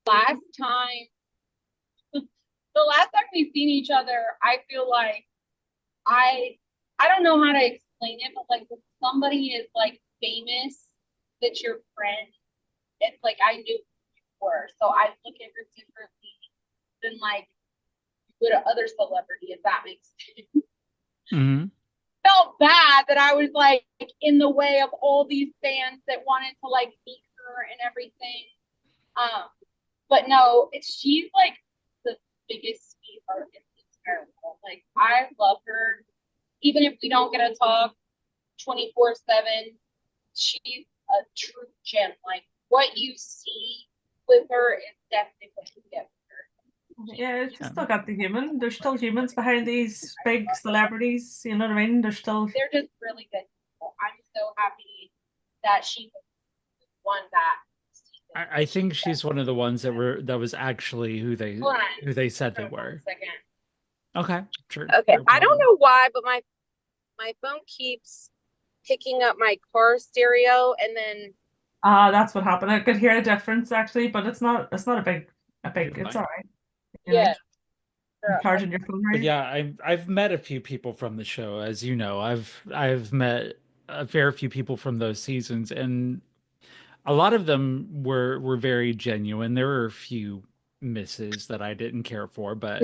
last time, the last time we've seen each other, I feel like I I don't know how to explain it, but like if somebody is like famous that's your friend, it's like I knew who you were. So I look at her differently than like with other celebrity, if that makes sense. Mhm. Felt bad that I was like in the way of all these fans that wanted to like meet her and everything. Um, but no, she's like the biggest sweetheart in the entire world. Like I love her, even if we don't get to talk 24/7. She's a true gem. Like what you see with her is definitely what you get with her. Yeah, it's just Yeah. still got the human. There's still humans behind these big celebrities. You know what I mean? There's still. They're just really good people. I'm so happy that she won that season. I think she's one of the ones that was actually Hold who they said they on one were. second. Okay, sure, Okay, no I don't problem. know why, but my phone keeps picking up my car stereo, and then That's what happened. I could hear a difference actually, but it's not a big, You're it's fine. all right. You know, yeah, you're girl, charging your phone But right. yeah, I've met a few people from the show, as you know. I've met a fair few people from those seasons, and a lot of them were very genuine. There were a few misses that I didn't care for, but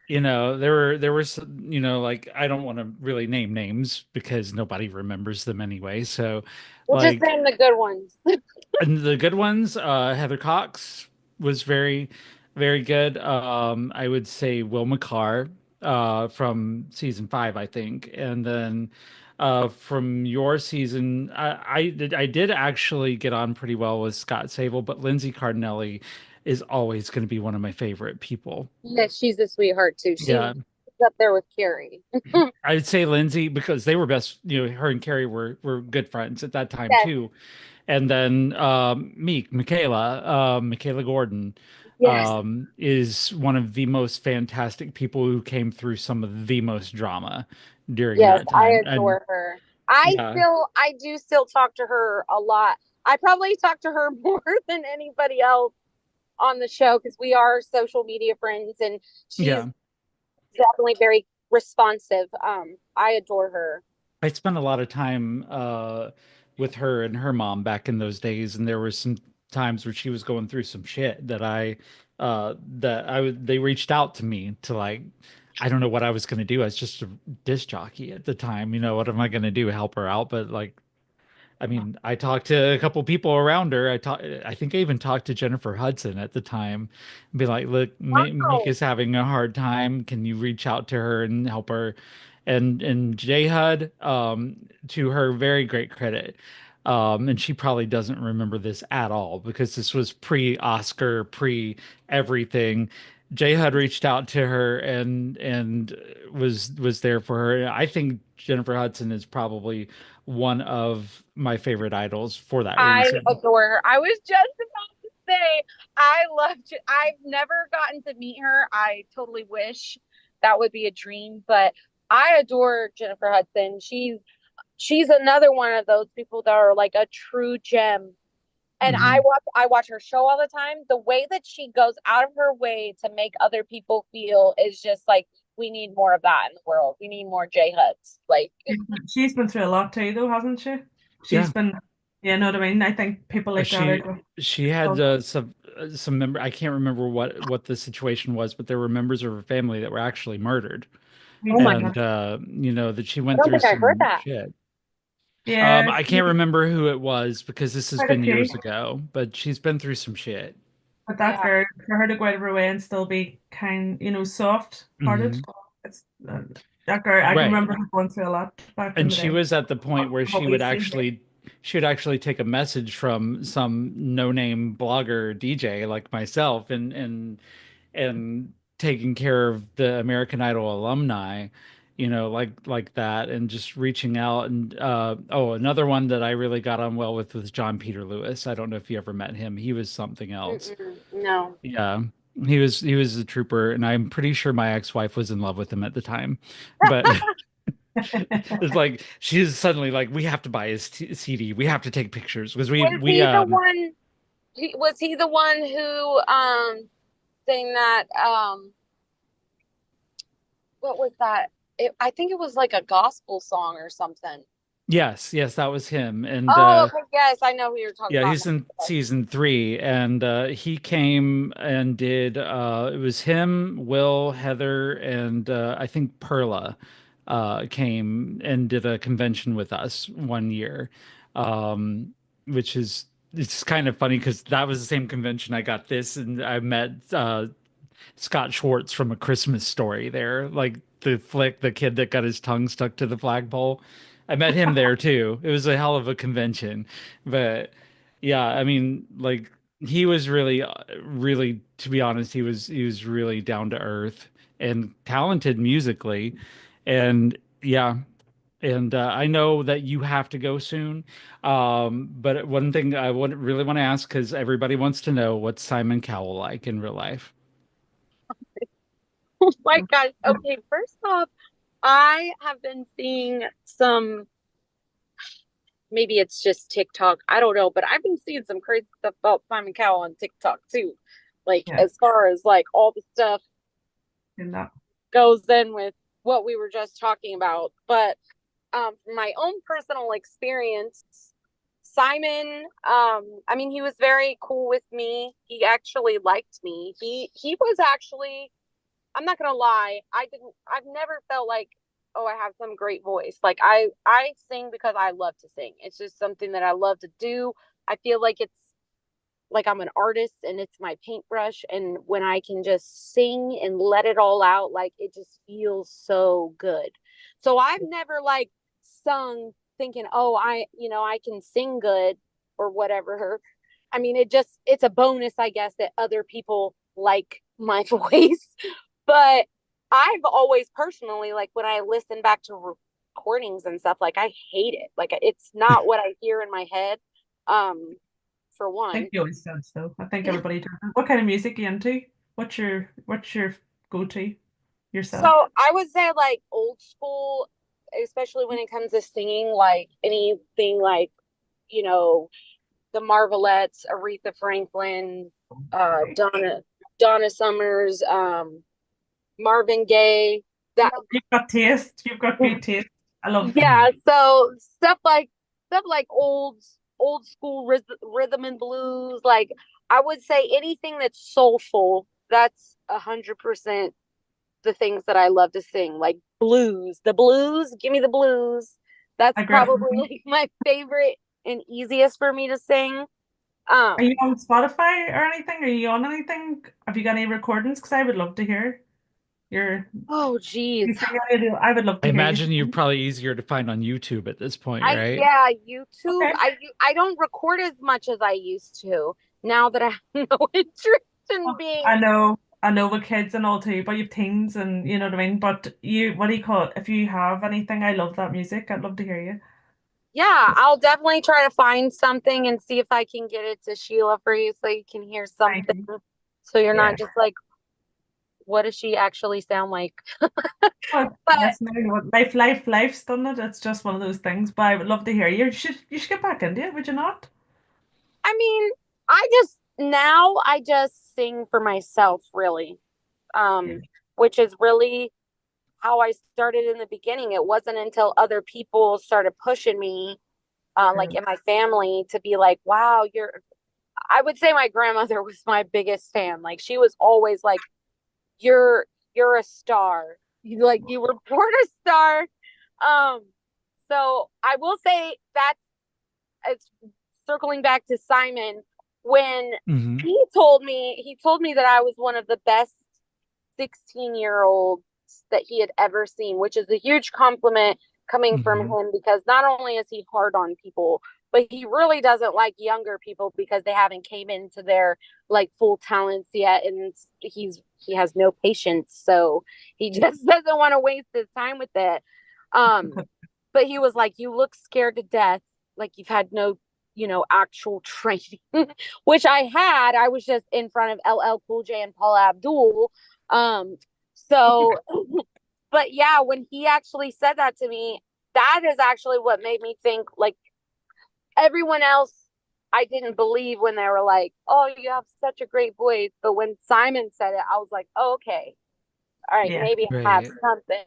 there were some, like I don't want to really name names because nobody remembers them anyway. So we'll just like name the good ones. and the good ones, Heather Cox was very good. I would say Will McCarr, from season 5, I think. And then from your season, I did actually get on pretty well with Scott Sable, but Lindsay Cardinelli is always going to be one of my favorite people. Yeah, she's a sweetheart too. She's Yeah. up there with Carrie. I'd say Lindsay because they were best, her and Carrie were good friends at that time Yes, too. And then Michaela Gordon, yes, is one of the most fantastic people who came through some of the most drama during yes. that I time. And adore her. yeah, I do still talk to her a lot. I probably talk to her more than anybody else on the show because we are social media friends, and she's yeah. definitely very responsive. I adore her. I spent a lot of time with her and her mom back in those days, and there were some times where she was going through some shit they reached out to me to like I don't know what I was going to do. I was just a disc jockey at the time. What am I going to do? Help her out? But like I mean, I talked to a couple people around her. I think I even talked to Jennifer Hudson at the time, be like, "Look, Oh, Mika's having a hard time. Can you reach out to her and help her?" And J Hud, to her very great credit, and she probably doesn't remember this at all because this was pre-Oscar, pre everything. J Hud reached out to her and was there for her. I think Jennifer Hudson is probably one of my favorite idols for that I reason. adore her. I was just about to say I loved. I've never gotten to meet her. I totally wish that would be a dream, but I adore Jennifer Hudson. She's another one of those people that are like a true gem And Mhm. I watch her show all the time. The way that she goes out of her way to make other people feel is just like we need more of that in the world. We need more J Huds. Like She's been through a lot too, though, hasn't she? She's Yeah. been, you know what I mean? I think people like that She are she had good. some member. I can't remember what the situation was, but there were members of her family that were actually murdered, oh my Recently. god, and that she I went don't through think I heard some that. shit. Yeah, I can't remember who it was because this has quite a been few. years ago, but she's been through some shit. But that Yeah, for her to go out of her way and still be kind, soft hearted, Hmm. it's that girl. I can Right. remember her going through a lot back in And the she day. was at the point where What we see here. she would actually take a message from some no-name blogger DJ like myself and taking care of the American Idol alumni, like that, and just reaching out. And another one that I really got on well with was John Peter Lewis. I don't know if you ever met him. He was something else. mm-mm, no. Yeah. He was a trooper, and I'm pretty sure my ex-wife was in love with him at the time. But it's like she's suddenly like, we have to buy his CD. We have to take pictures because we Was we he the one? Was he the one who sang that what was that? I think it was like a gospel song or something. yes, that was him. And Oh, okay, yes, I know who you're talking yeah, about he's in now. season 3, and he came and did. It was him, Will, Heather, and I think Perla came and did a convention with us one year, um, which is it's kind of funny because that was the same convention I got this, and I met Scott Schwartz from A Christmas Story there, like the kid that got his tongue stuck to the flagpole. I met him there too. It was a hell of a convention. But yeah, I mean, like he was really, really, to be honest, he was really down to earth and talented musically. And yeah, and I know that you have to go soon. But one thing I would really want to ask, because everybody wants to know, what's Simon Cowell like in real life? Oh my gosh. Okay, first off, I have been seeing some, maybe it's just TikTok. I don't know, but I've been seeing some crazy stuff about Simon Cowell on TikTok too. Like Yeah, as far as like all the stuff in that. goes in with what we were just talking about. But from my own personal experience, Simon, I mean, he was very cool with me. He actually liked me. He was actually, I'm not gonna lie, I've never felt like, oh, I have some great voice. Like I sing because I love to sing. It's just something that I love to do. I feel like it's like I'm an artist and it's my paintbrush. And when I can just sing and let it all out, like it just feels so good. So I've never like sung thinking, oh, I can sing good or whatever. I mean, it's a bonus, I guess, that other people like my voice. But I've always personally, like when I listen back to recordings and stuff, like I hate it. Like it's not what I hear in my head. Um, for I one. think you always said so. I think everybody does. What kind of music are you into? What's your go-to So yourself? I would say like old school, especially when it comes to singing, like anything like, you know, the Marvelettes, Aretha Franklin, uh, Right. Donna, Donna Summers, Marvin Gaye, that, You've got taste. You've got good taste. I love. yeah. So stuff like old school rhythm and blues. Like I would say anything that's soulful, that's 100% the things that I love to sing, like blues. The blues, give me the blues. That's I grew up. probably like my favorite and easiest for me to sing. Are you Um, on Spotify or anything? Are you on anything? Have you got any recordings? Because I would love to hear your. oh geez. You sing any of I would love I to hear you imagine you're sing. probably easier to find on YouTube at this point, right? Yeah, YouTube. Okay. I don't record as much as I used to now that I have no interest in Oh, being. I know with kids and all too, but you've teens and you know what I mean. But what do you call it? If you have anything, I love that music. I'd love to hear you. Yeah, I'll definitely try to find something and see if I can get it to Sheila for you so you can hear Thank something. you. So you're not Yeah. just like, what does she actually sound like? Well, But yes, no, you know what? Life's done it. It's just one of those things. But I would love to hear you. You should get back into it, would you not? I mean, I just sing for myself, really. Yeah. Which is really how I started in the beginning. It wasn't until other people started pushing me, like in my family, to be like, wow, I would say my grandmother was my biggest fan. Like she was always like, you're you're a star. You were born a star. Um, so I will say that it's circling back to Simon when Hmm. he told me that I was one of the best 16-year-olds that he had ever seen, which is a huge compliment coming from Hmm. him because not only is he hard on people, but he really doesn't like younger people because they haven't came into their like full talents yet, and he has no patience, so he just doesn't want to waste his time with it. Um, but he was like, "You look scared to death, like you've had no, actual training," which I had. I was just in front of LL Cool J and Paula Abdul. Um, so, but yeah, when he actually said that to me, that is actually what made me think like everyone else. I didn't believe when they were like, "Oh, you have such a great voice," but when Simon said it, I was like, oh, "Okay, all right, Yeah. maybe I have Right. something."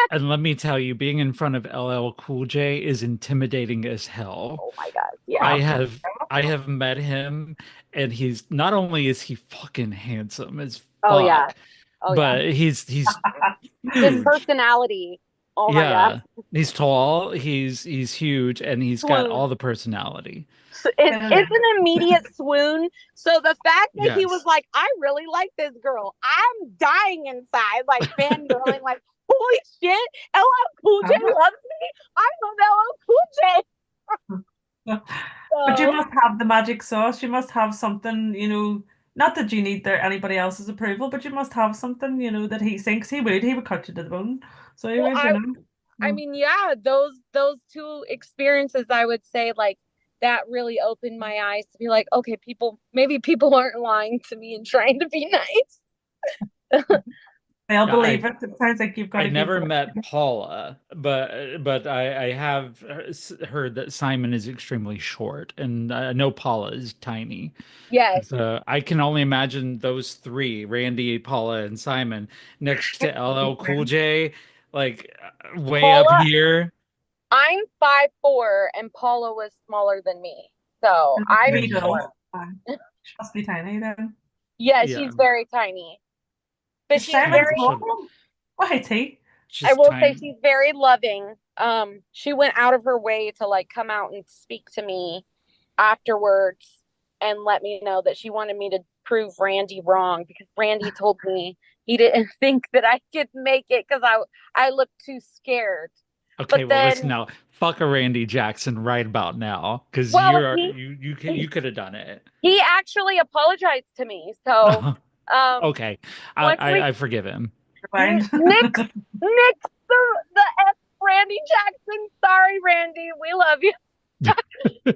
And let me tell you, being in front of LL Cool J is intimidating as hell. Oh my god, yeah. I have I have met him, and he's not only is he fucking handsome as Oh yeah. fuck, Oh yeah. but he's His huge. personality. Oh my god. Yeah. He's tall, he's huge, and he's got Swoon. all the personality. It's an immediate swoon. So the fact that he was Yes. like, I really like this girl, I'm dying inside, like fangirling, like, holy shit, LL Cool J loves me. I love LL Cool J. But you So must have the magic sauce. You must have something, not that you need anybody else's approval, but you must have something, that he thinks he would. He would cut you to the bone. So he well, would, I Mm. mean, yeah, those two experiences, I would say, like that really opened my eyes to be like, okay, maybe people aren't lying to me and trying to be nice. They'll Yeah, believe it. It sounds like you've got I a good never voice. met Paula, but I have heard that Simon is extremely short, and I know Paula is tiny. Yes. So I can only imagine those three, Randy, Paula, and Simon, next to LL Cool J, like way up Paula, here. I'm 5'4" and Paula was smaller than me. So And I'm there you go. short. She must be tiny then. Yeah, Yeah, she's very tiny. But Is she's Simon yeah, very, she'll, tall? What is he? I she's will say tiny. she's very loving. She went out of her way to like come out and speak to me afterwards and let me know that she wanted me to prove Randy wrong because Randy told me he didn't think that I could make it because I looked too scared. Okay, But well, listen then, now. Fuck a Randy Jackson right about now, because well, you could have done it. he actually apologized to me. So, um, Okay, once we I forgive him. Mind. Nick the F Randy Jackson. Sorry, Randy, we love you.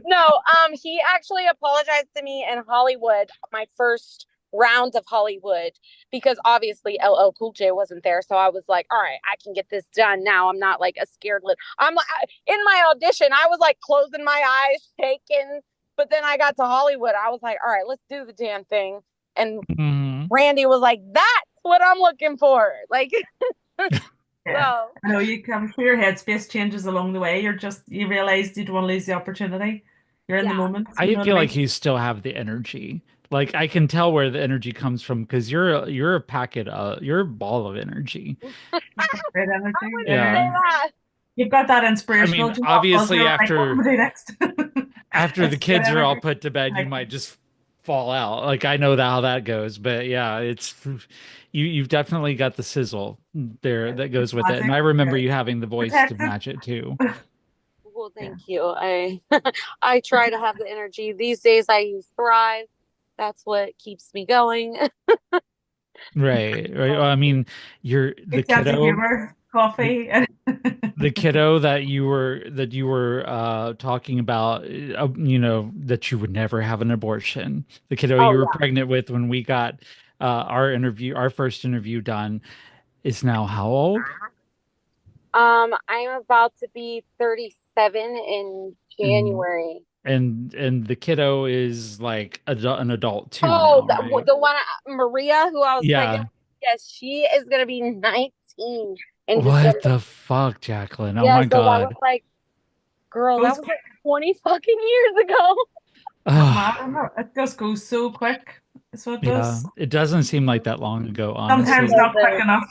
No, he actually apologized to me in Hollywood, my first round of Hollywood, because obviously LL Cool J wasn't there. So I was like, all right, I can get this done now. I'm not like a scared little. I'm like in my audition, I was like closing my eyes, shaking. But then I got to Hollywood. I was like, all right, let's do the damn thing. And Hmm. Randy was like, that's what I'm looking for. Like, Yeah. so I know you come sure your headspace changes along the way. You realize you don't want to lose the opportunity. You're in the yeah. moment, you I know what I feel like mean? you still have the energy. Like I can tell where the energy comes from because you're a packet you're a ball of energy. You've got great I energy. wouldn't Yeah. say Yeah. that. You've got that I inspirational mean, job buzzer, obviously like what am I doing next? after the It's good kids are all energy. put to bed, you Like, might just fall out. Like I know that how that goes, but yeah, it's you've definitely got the sizzle there that it's goes with it. And magic. I remember Yeah. you having the voice to Protected. match it too. Well, Yeah. thank you. I I try to have the energy. These days I use Thrive. That's what keeps me going. Right, right. Well, I mean, you're Good sense of humor, the coffee. the kiddo that you were talking about, that you would never have an abortion. The kiddo Oh you were yeah. pregnant with when we got our first interview done, is now how old? I'm about to be 37 in And January. and the kiddo is like an adult too Oh, now, right? the one Maria who I was pregnant Yeah. with. Yes, she is gonna be 19 in What December. the fuck, Jaclyn? Oh Yeah, my so that was God. like, girl, that Goes was quick. like 20 fucking years ago. Not mad, Ah, isn't it? It just goes so quick. So it yeah, does. it doesn't seem like that long ago, It Sometimes honestly. not quick doesn't. enough.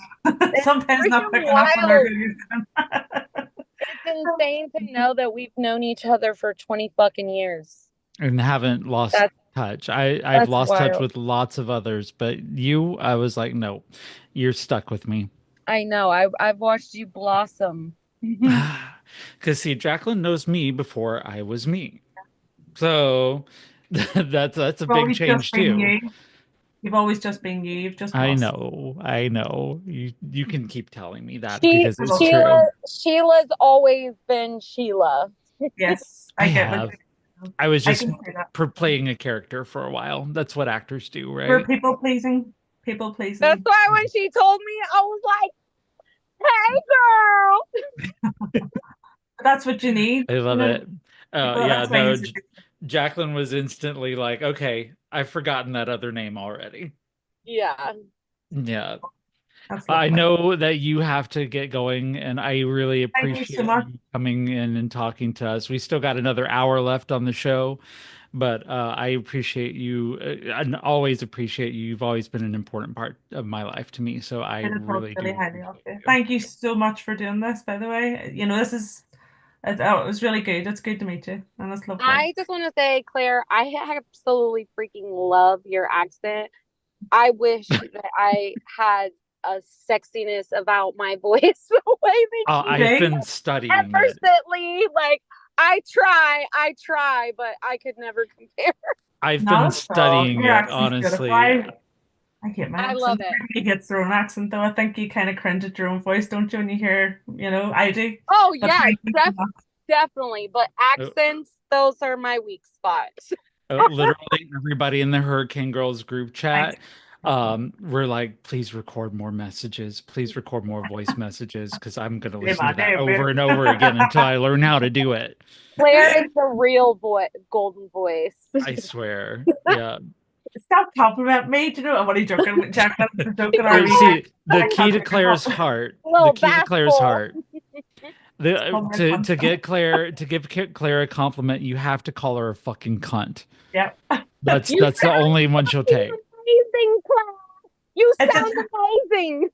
It's Sometimes not freaking quick enough when they're wild. doing it. It's insane to know that we've known each other for 20 fucking years. And haven't lost That's touch. I've that's lost touch wild. with lots of others, but you, I was like, no, you're stuck with me. I know. I've watched you blossom. Because see, Jaclyn knows me before I was me. So that's a You've big always just change been too. you. You've always just been you. You've just blossomed. I know. You can keep telling me that She because it's Well, true. Sheila's always been Sheila. yes, I I get what have. you're. I was I just can say that. playing a character for a while. That's what actors do, We're right? people pleasing. People That's pleasing. why when she told me, I was like, "Hey, girl." That's what you need. I love it. People. Yeah, That's why no, he's. Jaclyn was instantly like, okay, I've forgotten that other name already. Yeah. Yeah. That's I lovely. know that you have to get going, and I really Thank you so appreciate much. you coming in and talking to us. We still got another hour left on the show, but I appreciate you and always appreciate you. You've always been an important part of my life to me, so I I just talk really really do highly of appreciate you. you. Thank you so much for doing this, by the way. This is it was really good. It's good to meet you, and it's lovely. I just want to say, Claire, I absolutely freaking love your accent. I wish that I had a sexiness about my voice the way that you I've Okay. been studying it. effortlessly, like, I try, but I could never compare. I've been Not at all. studying Your it, accent's beautiful. honestly. I hate my I love accent. it. Everybody hates their own accent, though. I think you kind of cringe at your own voice, don't you, when you hear, I do. Oh But yeah, thank you so much. definitely. But Uh, accents, those are my weak spots. Literally everybody in the Hurricane Girls group Thanks. chat, we're like, please record more messages. Please record more voice messages because I'm going to Hey, listen to man, that hey, over and over again until I learn how to do it. Claire is the real golden voice. I swear. Yeah. Stop complimenting me. Do you know what are you joking with Jack? That's a joke in our wee See, the I key can't to take a Claire's compliment. heart, the Little key to Claire's bashful. heart, It's called my to fun. get Claire to give Claire a compliment, you have to call her a fucking cunt. Yep. You That's the sound only one she'll take. amazing, Claire. You It's a sound amazing.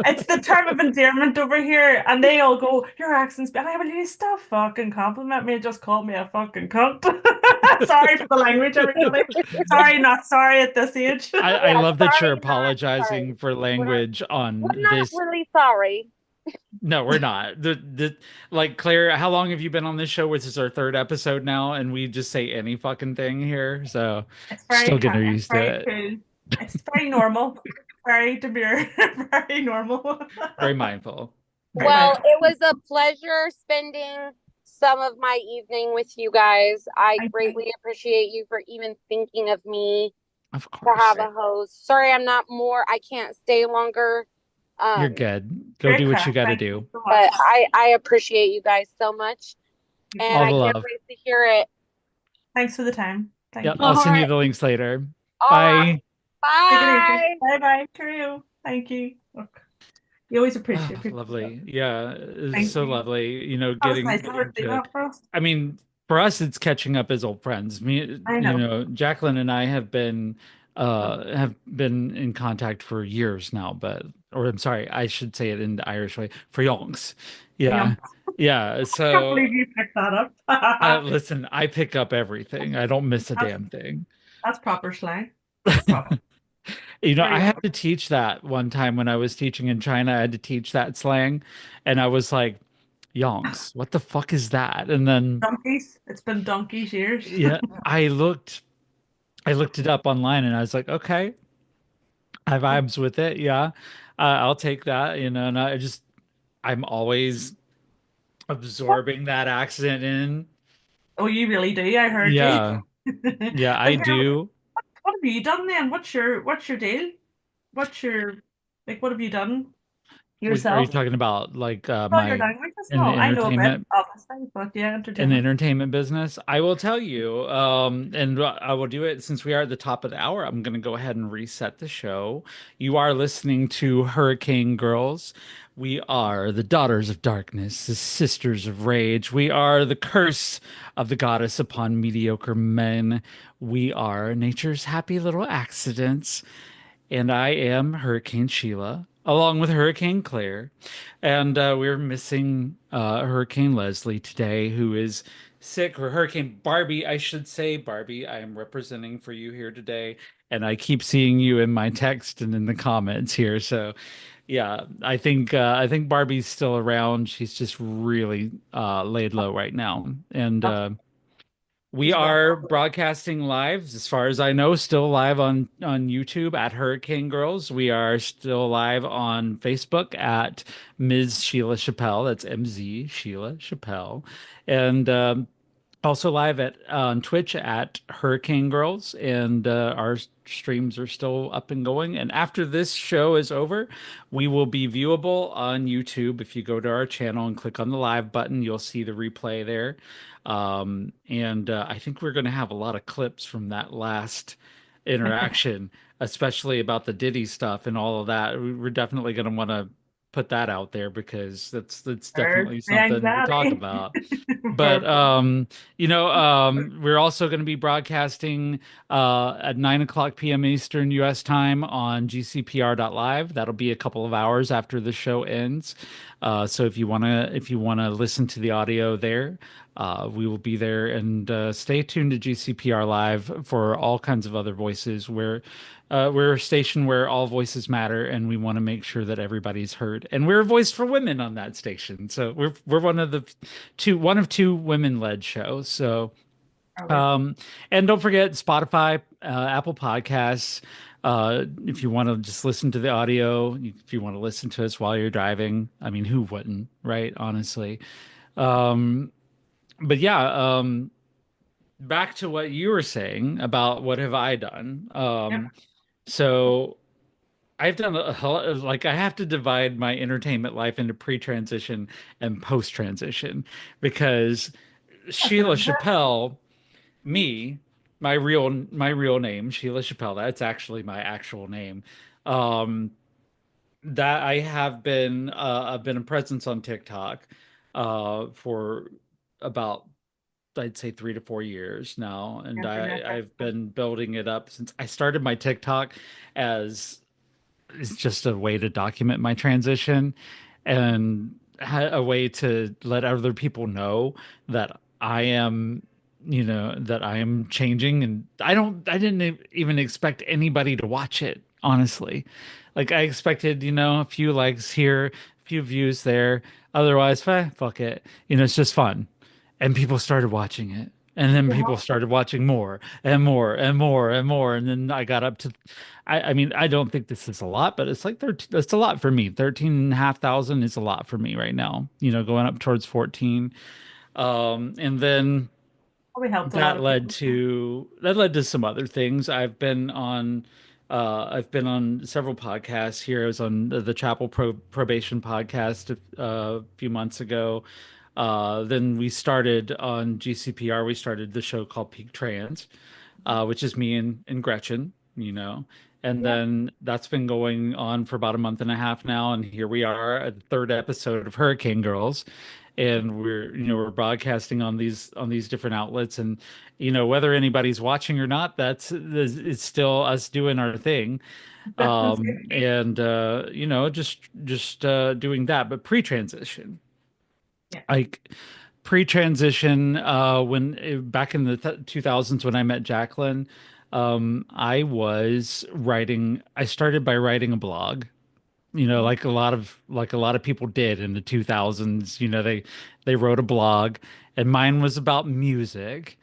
it's the term of endearment over here, and they all go, "Your accent's better." Will you stop fucking compliment me and just call me a fucking cunt? Sorry for the language, everybody. Sorry, not sorry at this age. I Yeah, love that you're sorry, not sorry. apologizing for We're language on we're not this. really sorry. No, we're not. The like Claire, how long have you been on this show? This is our third episode now, and we just say any fucking thing here. So It's still very getting it's used to very it. cool. It's very normal. Very demure. Very normal. Very mindful. Very Very Well, mindful. mindful. it was a pleasure spending some of my evening with you guys. I Thank you. greatly appreciate you for even thinking of me Of to course. have a host. Sorry, I can't stay longer. You're Um, good. Go Great do what you crack. got to Thank you do. so but much. I appreciate you guys so much, You and All too. I the can't love. wait to hear it. Thanks for the time. Yep. Thank I'll you. All send you right, the links later. all right, Bye. Take it easy. bye. Bye bye. Cheerio. Thank you. Look, you always Oh, appreciate that. lovely. Yeah, it's Thank so you. lovely. That was nice of her Getting to do to. that for us. I mean, for us, it's catching up as old friends. I know. Jaclyn and I have been in contact for years now, or I'm sorry, I should say it in the Irish way, for yonks. Yeah. Yeah, yeah. I can't So, believe you picked that up. listen, I pick up everything. I don't miss a That's damn thing. that's proper slang. That's proper. I Very had well. to teach that one time when I was teaching in China. I had to teach that slang, and I was like, "Yonks, what the fuck is that?" And then, Donkeys. It's been donkey's years. yeah, I looked it up online, and I was like, "Okay, I vibes with it. Yeah, I'll take that." And I'm always absorbing that accent in. Oh, you really do. I heard you. Yeah, yeah, But I here, do. what have you done then? What's your deal? What's your what have you done? Are you Yourself? talking about like Oh, your my languages? in the No, I know a bit, entertainment obviously, but yeah, in the entertainment. entertainment business? I will tell you, and I will do it since we are at the top of the hour. I'm going to go ahead and reset the show. You are listening to Hurricane Girls. We are the daughters of darkness, the sisters of rage. We are the curse of the goddess upon mediocre men. We are nature's happy little accidents. And I am Hurricane Sheila, along with Hurricane Claire. And we're missing Hurricane Leslie today, who is sick, or Hurricane Barbie, I should say. Barbie, I am representing for you here today. And I keep seeing you in my text and in the comments here. So yeah, I think Barbie's still around. She's just really laid low right now. And That's we just rough. are broadcasting live, as far as I know, still live on YouTube at Hurricane Girls. We are still live on Facebook at Ms. Sheila Chappelle. That's MZ Sheila Chappelle, and also live at on Twitch at Hurricane Girls, and our streams are still up and going. And after this show is over, we will be viewable on YouTube. If you go to our channel and click on the live button, you'll see the replay there. And I think we're going to have a lot of clips from that last interaction, especially about the Diddy stuff and all of that. We're definitely going to want to put that out there because that's There's definitely the something to talk anxiety. about. But For we're also going to be broadcasting at 9 o'clock p.m. Eastern U.S. time on gcpr.live. That'll be a couple of hours after the show ends. So if you wanna listen to the audio there, we will be there. And stay tuned to GCPR Live for all kinds of other voices. We're a station where all voices matter, and we want to make sure that everybody's heard. And we're a voice for women on that station. So we're one of two women-led shows. So okay. um, and don't forget Spotify, Apple Podcasts. If you want to just listen to the audio, if you want to listen to us while you're driving, I mean, who wouldn't, right? Honestly. Um, but yeah, back to what you were saying about what have I done. Yep. So I've done like I have to divide my entertainment life into pre-transition and post-transition because That's what Sheila I'm saying. Chappelle, me, my real name, Sheila Chappelle, that's actually my actual name. Um, that I've been a presence on TikTok for about I'd say 3 to 4 years now, and Yes, I've been building it up since I started my TikTok as it's just a way to document my transition and a way to let other people know that I am, that I am changing. And I didn't even expect anybody to watch it, honestly. Like I expected, a few likes here, a few views there. Otherwise, fuck it. It's just fun. And people started watching it. And then people started watching more and more and more and more. And then I got up to, I mean, I don't think this is a lot, but it's like 13, that's a lot for me. 13,500 is a lot for me right now, going up towards 14. And then Probably helped a lot of people. that led to some other things. I've been on several podcasts here. I was on the Chapel Probation podcast a few months ago. Then we started on GCPR. We started the show called Peak Trans, which is me and Gretchen, and Yeah. then that's been going on for about a month and a half now. And here we are at the third episode of Hurricane Girls. And we're broadcasting on these different outlets. And, whether anybody's watching or not, it's still us doing our thing. That's And, just doing that, but pre-transition. yeah. Like pre-transition, back in the 2000s when I met Jaclyn, I started by writing a blog, like a lot of people did in the 2000s. They wrote a blog, and mine was about music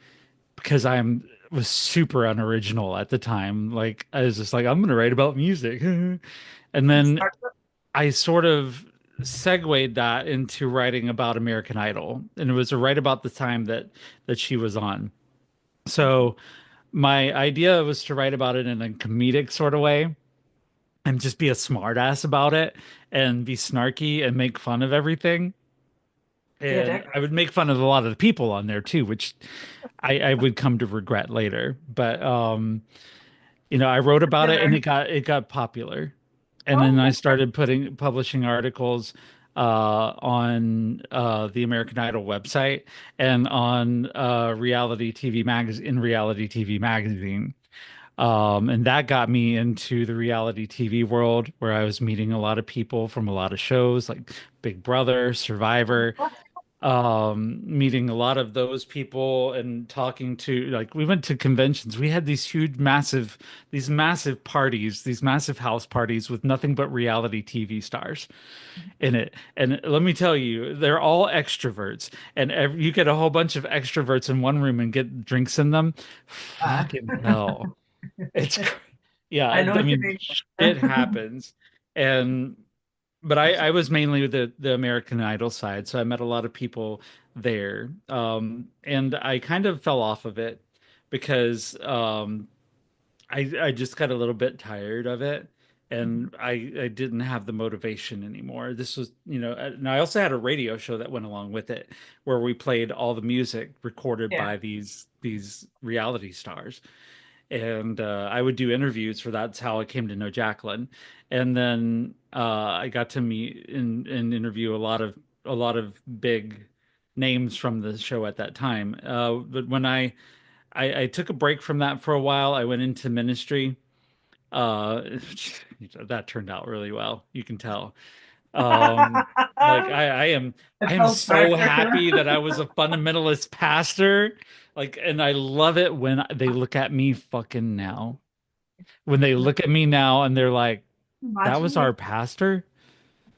because was super unoriginal at the time. Like I was just like, I'm gonna write about music. And then I sort of segued that into writing about American Idol, and it was right about the time that she was on. So my idea was to write about it in a comedic sort of way, and just be a smartass about it and be snarky and make fun of everything. Be a And dick. I would make fun of a lot of the people on there too, which I would come to regret later. But I wrote about it and Together. it got popular. And then I Oh, started publishing articles on the American Idol website and on Reality TV magazine. And that got me into the reality TV world where I was meeting a lot of people from a lot of shows like Big Brother, Survivor, meeting a lot of those people and talking to, like, we went to conventions. We had these massive parties, these massive house parties with nothing but reality TV stars in it. And let me tell you, they're all extroverts. And you get a whole bunch of extroverts in one room and get drinks in them. uh, Fucking hell. It's, yeah, I know I what you mean, mean. shit happens. And but I was mainly the American Idol side, so I met a lot of people there. And I kind of fell off of it because I just got a little bit tired of it, and I didn't have the motivation anymore. This was, and I also had a radio show that went along with it, where we played all the music recorded Yeah. by these reality stars, and I would do interviews for that's how I came to know Jaclyn. And then I got to meet and interview a lot of big names from the show at that time. But when I took a break from that for a while, I went into ministry. Uh, that turned out really well. You can tell. Like It I am builds so character. happy that I was a fundamentalist pastor. Like, and I love it when they look at me fucking now. When they look at me now and they're like, that Imagine was like our pastor?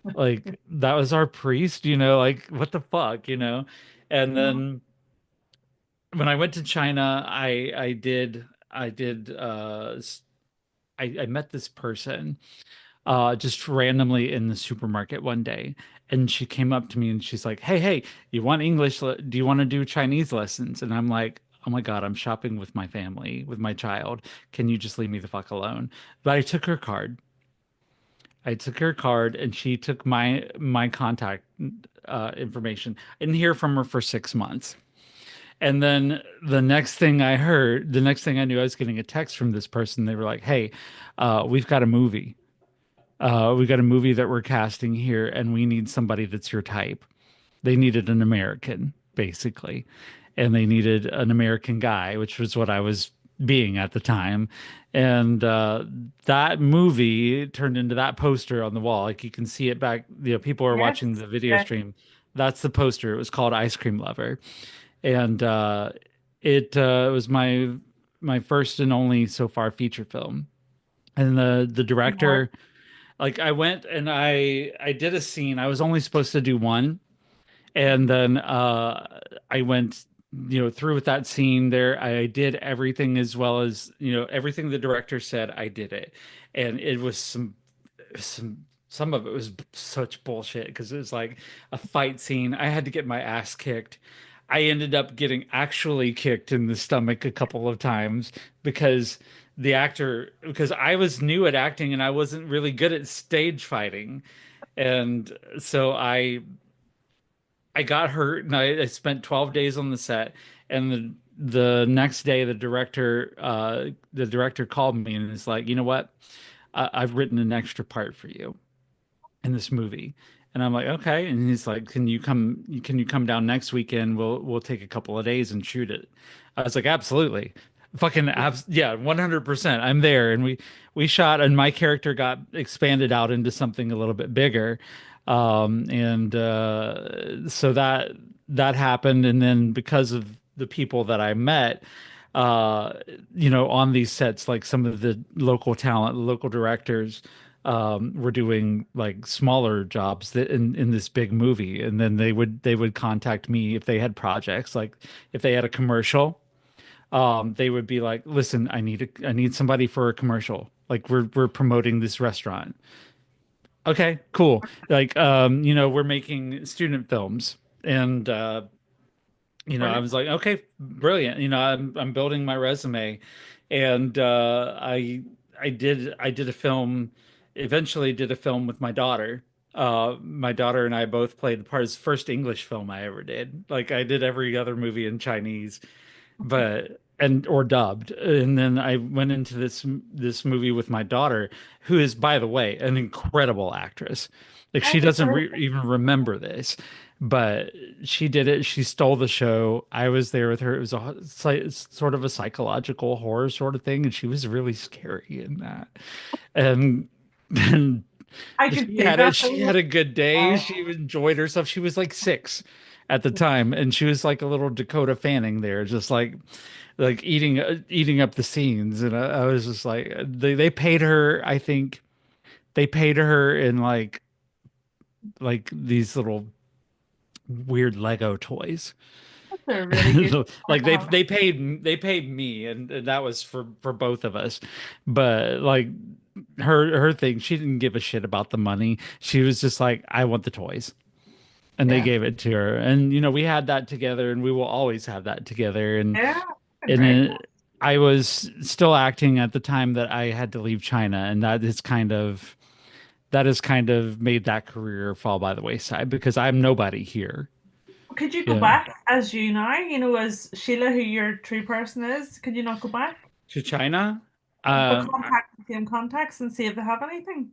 Like, that was our priest, like, what the fuck, And then when I went to China, I met this person just randomly in the supermarket one day. And she came up to me and she's like, hey, you want English? Do you want to do Chinese lessons? And I'm like, oh my God, I'm shopping with my family, with my child. Can you just leave me the fuck alone? But I took her card. I took her card and she took my contact information. I didn't hear from her for 6 months. And then the next thing I knew, I was getting a text from this person. They were like, hey, we've got a movie. We got a movie that we're casting here, and we need somebody that's your type. They needed an American, basically, and they needed an American guy, which was what I was being at the time. And that movie turned into that poster on the wall. Like you can see it back, people are yes. watching the video Yeah. stream. That's the poster. It was called Ice Cream Lover. And it was my first and only so far feature film. And the More. director, like I went and I did a scene. I was only supposed to do one, and then I went, through with that scene there. I did everything as well as, everything the director said, I did it. And it was some of it was such bullshit because it was like a fight scene. I had to get my ass kicked. I ended up getting actually kicked in the stomach a couple of times because because I was new at acting and I wasn't really good at stage fighting. And so I got hurt and I spent 12 days on the set. And the next day the director called me and was like, you know what? I've written an extra part for you in this movie. And I'm like, okay. And he's like, can you come down next weekend? We'll take a couple of days and shoot it. I was like, absolutely. Fucking yeah, 100%. I'm there. And we shot and my character got expanded out into something a little bit bigger. And so that happened. And then because of the people that I met, uh, on these sets, like some of the local talent, local directors, were doing like smaller jobs that in this big movie, and then they would contact me if they had projects, like if they had a commercial, they would be like, listen, I need somebody for a commercial, like we're promoting this restaurant. Okay, cool. Like, we're making student films, and I Brilliant. was like, okay, brilliant. I'm building my resume, and I did a film eventually did a film with my daughter. My daughter and I both played the part. It's the first English film I ever did. Like I did every other movie in Chinese, but and or dubbed. And then I went into this movie with my daughter, who is, by the way, an incredible actress. Like I she could doesn't tell. even remember this, but she did it. She stole the show. I was there with her. It was sort of a psychological horror sort of thing, and she was really scary in that. And then I could see that she thing. had a good day. Uh, She enjoyed herself. She was like 6 at the time, and she was like a little Dakota Fanning there, just like eating up the scenes. And I was just like, they paid her. I think they paid her in like these little weird Lego toys. they're really good. Like they paid me, and that was for both of us. But like her thing, she didn't give a shit about the money. She was just like, I want the toys. And they Yeah. gave it to her. And we had that together, and we will always have that together. Yeah. And Very then cool. I was still acting at the time that I had to leave China, and that has kind of made that career fall by the wayside because I'm nobody here. Could you go Yeah. back as you now, as Sheila, who your true person is? Could you not go back? To China? But Um, contact the same contacts and see if they have anything.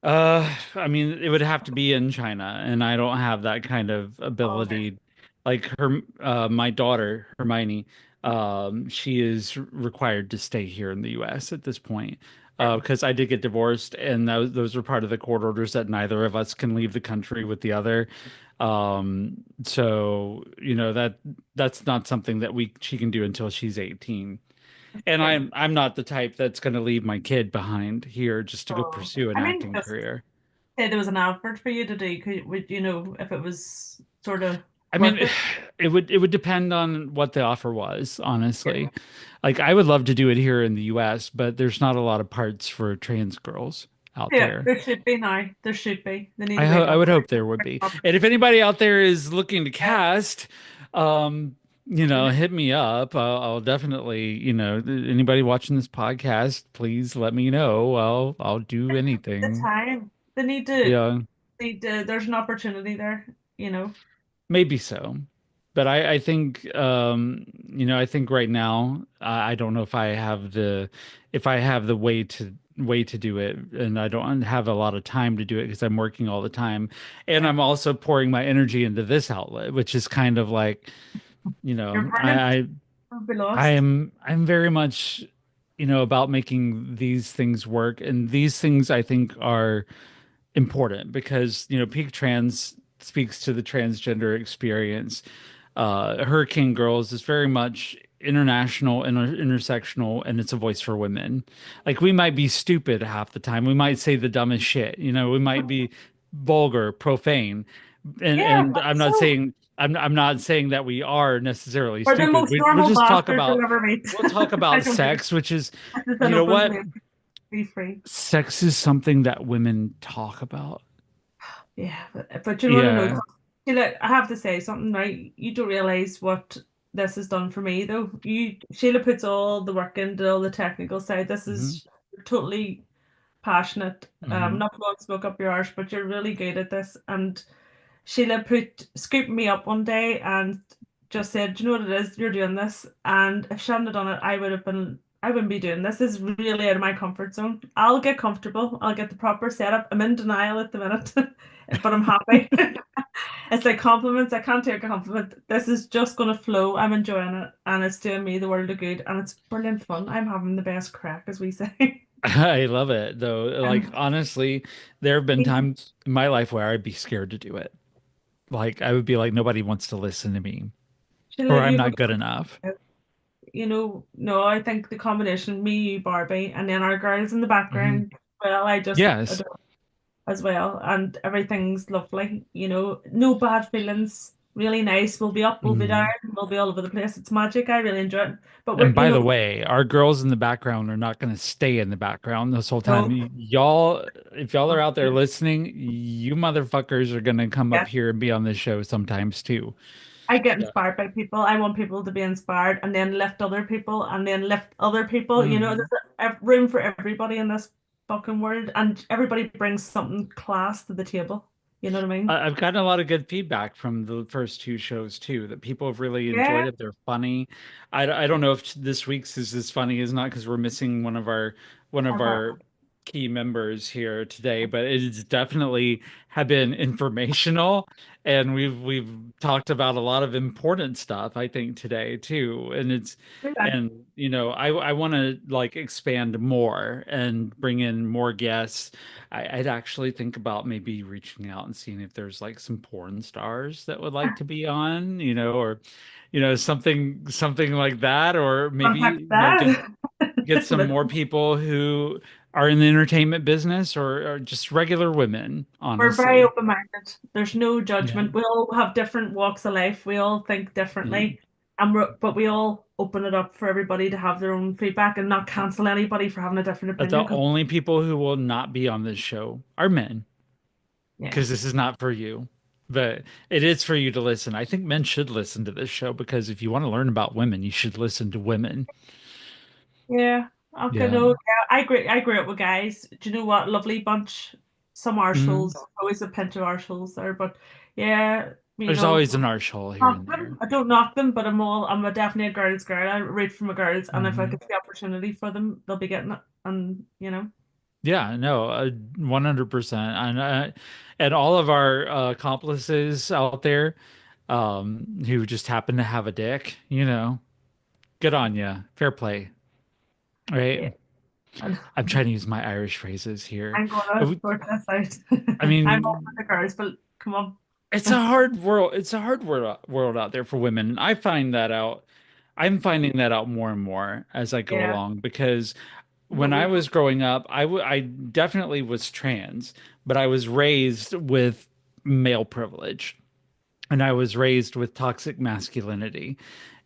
I mean, it would have to be in China, and I don't have that kind of Oh, okay. ability. Like my daughter, Hermione, she is required to stay here in the US at this point. Yeah. Because I did get divorced, and those were part of the court orders that neither of us can leave the country with the other. So that's not something that we she can do until she's 18. And Okay. I'm not the type that's going to leave my kid behind here just to go Oh. pursue an I mean, acting just career. say there was an advert for you to do. Would you know if it was sort of I mean, worth it? it would depend on what the offer was, Yeah. honestly. Like I would love to do it here in the US, but there's not a lot of parts for trans girls out Yeah, there. there should be now. There should be. They need to wake I up. would hope there would be. And if anybody out there is looking to Yeah. cast, hit me up. I'll definitely, anybody watching this podcast, please let me know. I'll do The anything. time. They Yeah. need to, there's an opportunity there, you know. Maybe so. But I think I think right now I don't know if I have the way to do it, and I don't have a lot of time to do it because I'm working all the time, and Yeah. I'm also pouring my energy into this outlet, which is kind of like, You're brilliant. Don't be lost. I'm very much about making these things work, and these things I think are important because Peak Trans speaks to the transgender experience. Hurricane Girls is very much international and intersectional, and it's a voice for women. Like we might be stupid half the time, we might say the dumbest shit, we might be vulgar, profane, and Yeah, I'm not so saying I'm not saying that we are necessarily we're the stupid. most We'll normal just talk bastards about you'll ever meet. we'll talk I about don't think sex, which is, this is an you know open what? place. Be free. Sex is something that women talk about. Yeah, but you want to know, Yeah. Sheila, I have to say something, right? You don't realize what this has done for me, though. Sheila puts all the work into all the technical side. This Hmm. is totally passionate. Hmm. Not blowing smoke up your arse, but you're really good at this. And Sheila scooped me up one day and just said, "Do you know what it is? You're doing this." And if she hadn't have done it, I wouldn't be doing this. This is really out of my comfort zone. I'll get comfortable. I'll get the proper setup. I'm in denial at the minute, but I'm happy. It's like compliments. I can't take a compliment. This is just gonna flow. I'm enjoying it, and it's doing me the world of good, and it's brilliant fun. I'm having the best crack, as we say. I love it though. Like Um, honestly, there have been times in my life where I'd be scared to do it. Like I would be like, nobody wants to listen to me, Sheila, or I'm you not good enough. no, I think the combination, me, you, Barbie, and then our girls in the Hmm. background, well, I just Yes. adore as well, and everything's lovely, no bad feelings, really nice. We'll be up, we'll be down, Mhm. we'll be all over the place. It's magic. I really enjoy it. But And by the way, our girls in the background are not going to stay in the background this whole time. no, Y'all, if y'all are out there listening, you motherfuckers are going to come up yeah, here and be on this show sometimes too. I get So. inspired by people. I want people to be inspired and then lift other people and then lift other people. There's Mhm. room for everybody in this. fucking world, and everybody brings something class to the table. You know what I mean? I've gotten a lot of good feedback from the first two shows too, that people have really Yeah. enjoyed it. They're funny. I don't know if this week's is as funny as not because we're missing one of Uh-huh. our key members here today, but it's definitely have been informational, and we've talked about a lot of important stuff, I think, today too. Yeah. And I want to like expand more and bring in more guests. I'd actually think about maybe reaching out and seeing if there's like some porn stars that would like to be on, or something like that, or maybe Contact that. get some But more people who are in the entertainment business or just regular women, we're very honestly. open-minded. There's no Yeah. judgment. We all have different walks of life. We all think Yeah. differently, and but we all open it up for everybody to have their own feedback and not cancel anybody for having a different But the opinion. Because only people who will not be on this show are men, yeah, because this is not for you. But it is for you to listen. I think men should listen to this show because if you want to learn about women, you should listen to women. yeah. Okay, Yeah. no, yeah, I agree. I grew up with guys. Do you know what? Lovely bunch. Some arseholes, Mhm. always a pinch of arseholes there, but yeah, There's always an arse hole here knock and them. there. I don't knock them, but I'm a definitely a girl's girl. I read for my girls, and if I Mhm. get the opportunity for them, they'll be getting it. And Yeah, no, 100%. And all of our accomplices out there, who just happen to have a dick, good on you. Fair play, right? yeah, and I'm trying to use my Irish phrases here. I'm Uh, gonna we- sort this out. I I'm all for mean, the girls, but come on. it's a hard world. It's a hard world out there for women. And I find that out. I'm finding that out more and more as I go Yeah, along because but when I we was growing up, I definitely was trans, but I was raised with male privilege and I was raised with toxic masculinity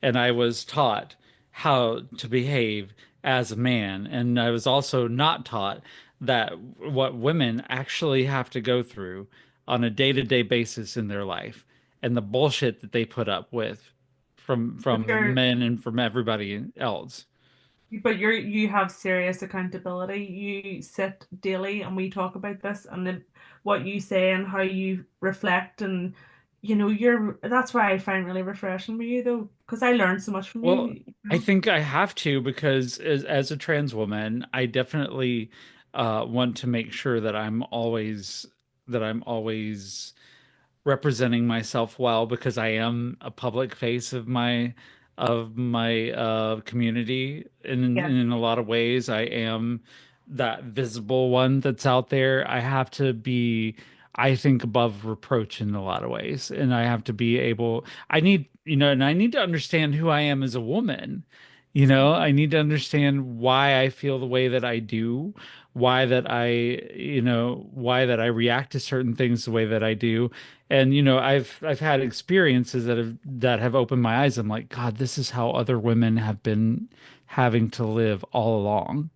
and I was taught how to behave as a man. And I was also not taught that what women actually have to go through on a day-to-day basis in their life and the bullshit that they put up with but from men and from everybody else. you have serious accountability. You sit daily, and we talk about this, and what you say and how you reflect, and you're that's why I find really refreshing with you though, because I learned so much from Well, you. I think I have to because as a trans woman, I definitely want to make sure that I'm always representing myself well because I am a public face of my community and Yeah, in a lot of ways I am that visible one that's out there. I have to be, I think, above reproach in a lot of ways, and I have to be able, I need, and I need to understand who I am as a woman. I need to understand why I feel the way that I do, why that I react to certain things the way that I do. And I've had experiences that have opened my eyes. I'm like, God, this is how other women have been having to live all along.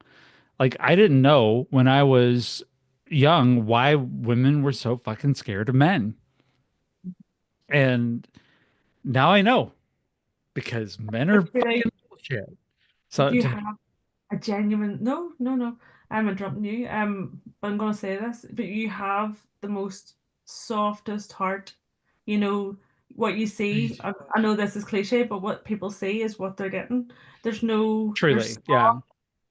Like I didn't know when I was young why women were so fucking scared of men. And now I know because men are but you like, fucking bullshit. but So you have a genuine no, I'm interrupting you. But I'm gonna say this, but you have the most softest heart. You know what you see. I know this is cliche, but what people see is what they're getting. You're truly, yeah.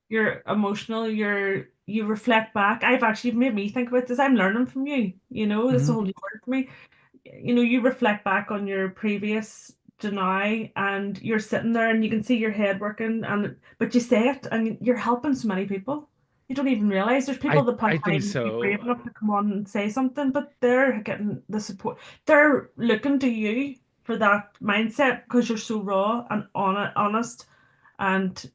you're emotional, you reflect back. I've actually made me think about this. I'm learning from you. This is a Mhm. whole new word for me. You reflect back on your previous deny, and you're sitting there and you can see your head working, and but you say it and you're helping so many people. You don't even realize there's people I that probably I can't think even be brave so. enough to come on and say something, but they're getting the support. They're looking to you for that mindset because you're so raw and honest, and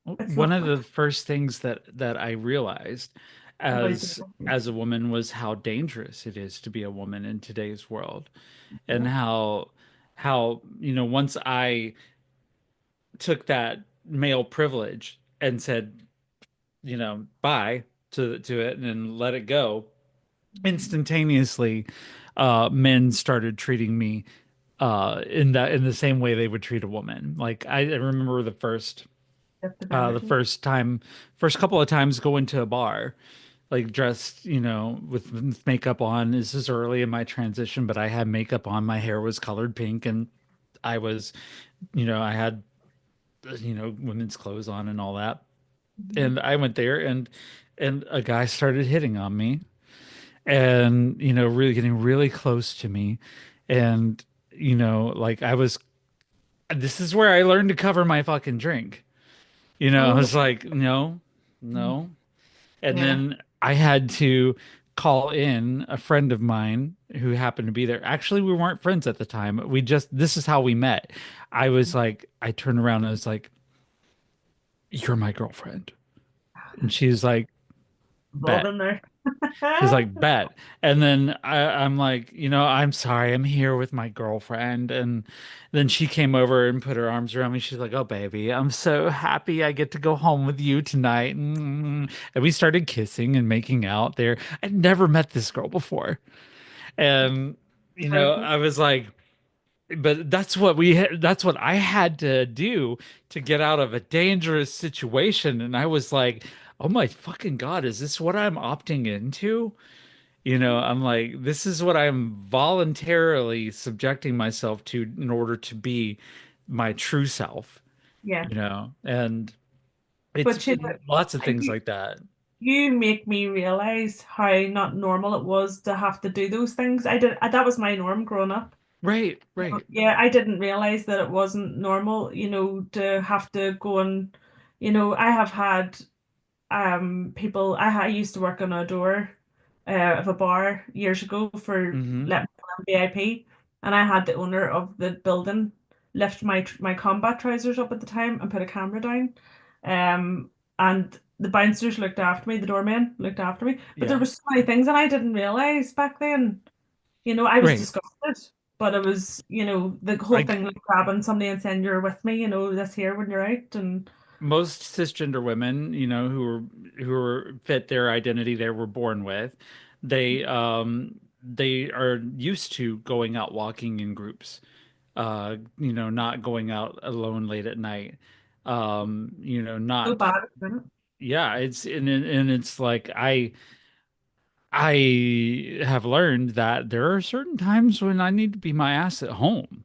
it's One of lovely the first things that I realized about as a woman was how dangerous it is to be a woman in today's world, and yeah. how once I took that male privilege and said bye to it and then let it go instantaneously, men started treating me in the same way they would treat a woman. Like I remember Get the better. the first couple of times going to a bar, like dressed, with makeup on. This is early in my transition, but I had makeup on. My hair was colored pink, and I was, I had, women's clothes on and all that. Mhm. And I went there, and a guy started hitting on me, and really getting really close to me, and like I was. This is where I learned to cover my fucking drink. I Oh, was like, no, no. And yeah. then I had to call in a friend of mine who happened to be there. Actually, we weren't friends at the time. This is how we met. I was like, I turned around and I was like, "You're my girlfriend." And she's like, All "Bet." been there. She's like, "Bet." And then I'm like, I'm sorry, I'm here with my girlfriend. And then she came over and put her arms around me. She's like, "Oh, baby, I'm so happy I get to go home with you tonight." And we started kissing and making out there. I'd never met this girl before. And, I was like, but that's what I had to do to get out of a dangerous situation. And I was like, oh my fucking God, is this what I'm opting into? I'm like, this is what I'm voluntarily subjecting myself to in order to be my true self, Yeah. and it's But been lots of things you, like that. you make me realize how not normal it was to have to do those things. I did, that was my norm growing up. Right, right. Yeah, I didn't realize that it wasn't normal, to have to go and, I have had people I used to work on a door of a bar years ago for Hmm. let VIP, and I had the owner of the building lift my combat trousers up at the time and put a camera down, and the bouncers looked after me, the doorman looked after me, but there Yeah. was so many things and I didn't realize back then. I was Right. disgusted, but it was, the whole Like thing like grabbing somebody and saying you're with me, this here when you're out, and most cisgender women, who are fit their identity they were born with, they are used to going out walking in groups, not going out alone late at night. so Not bad, isn't it? Yeah, and it's like I have learned that there are certain times when I need to be my ass at home.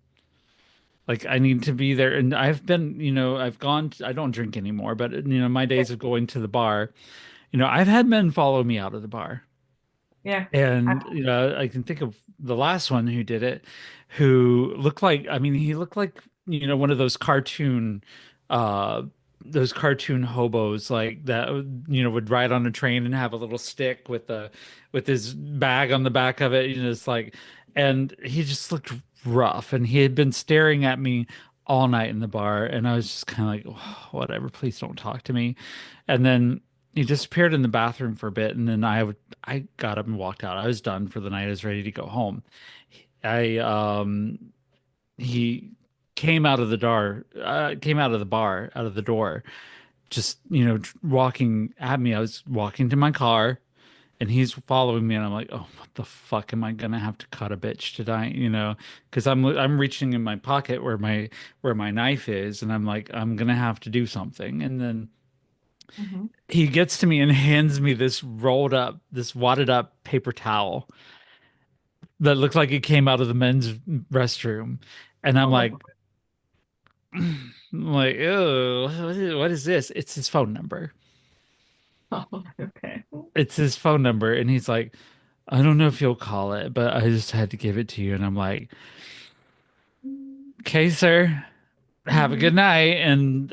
Like I need to be there, and I've gone. I don't drink anymore, but my days of going to the bar, I've had men follow me out of the bar. Yeah. And I can think of the last one who did it, who looked like, I mean, he looked like, one of uh those cartoon hobos like that, would ride on a train and have a little stick with his bag on the back of it. It's like, and he just looked rough, and he had been staring at me all night in the bar, and I was just kind of like, "Oh, whatever, please don't talk to me." And then he disappeared in the bathroom for a bit, and then I got up and walked out. I was done for the night. I was ready to go home. I He came out of the bar, out of the door, just walking at me. I was walking to my car, and he's following me, and I'm like, oh, what the fuck am I gonna have to cut a bitch tonight? Because I'm reaching in my pocket where my knife is, and I'm like, I'm gonna have to do something. And then Hmm. he gets to me and hands me this wadded up paper towel that looked like it came out of the men's restroom. And I'm Oh my like, God. ew, what is this? It's his phone number. Oh, okay. It's his phone number. And he's like, I don't know if you'll call it, but I just had to give it to you. And I'm like, okay, sir, have a Hmm. good night. And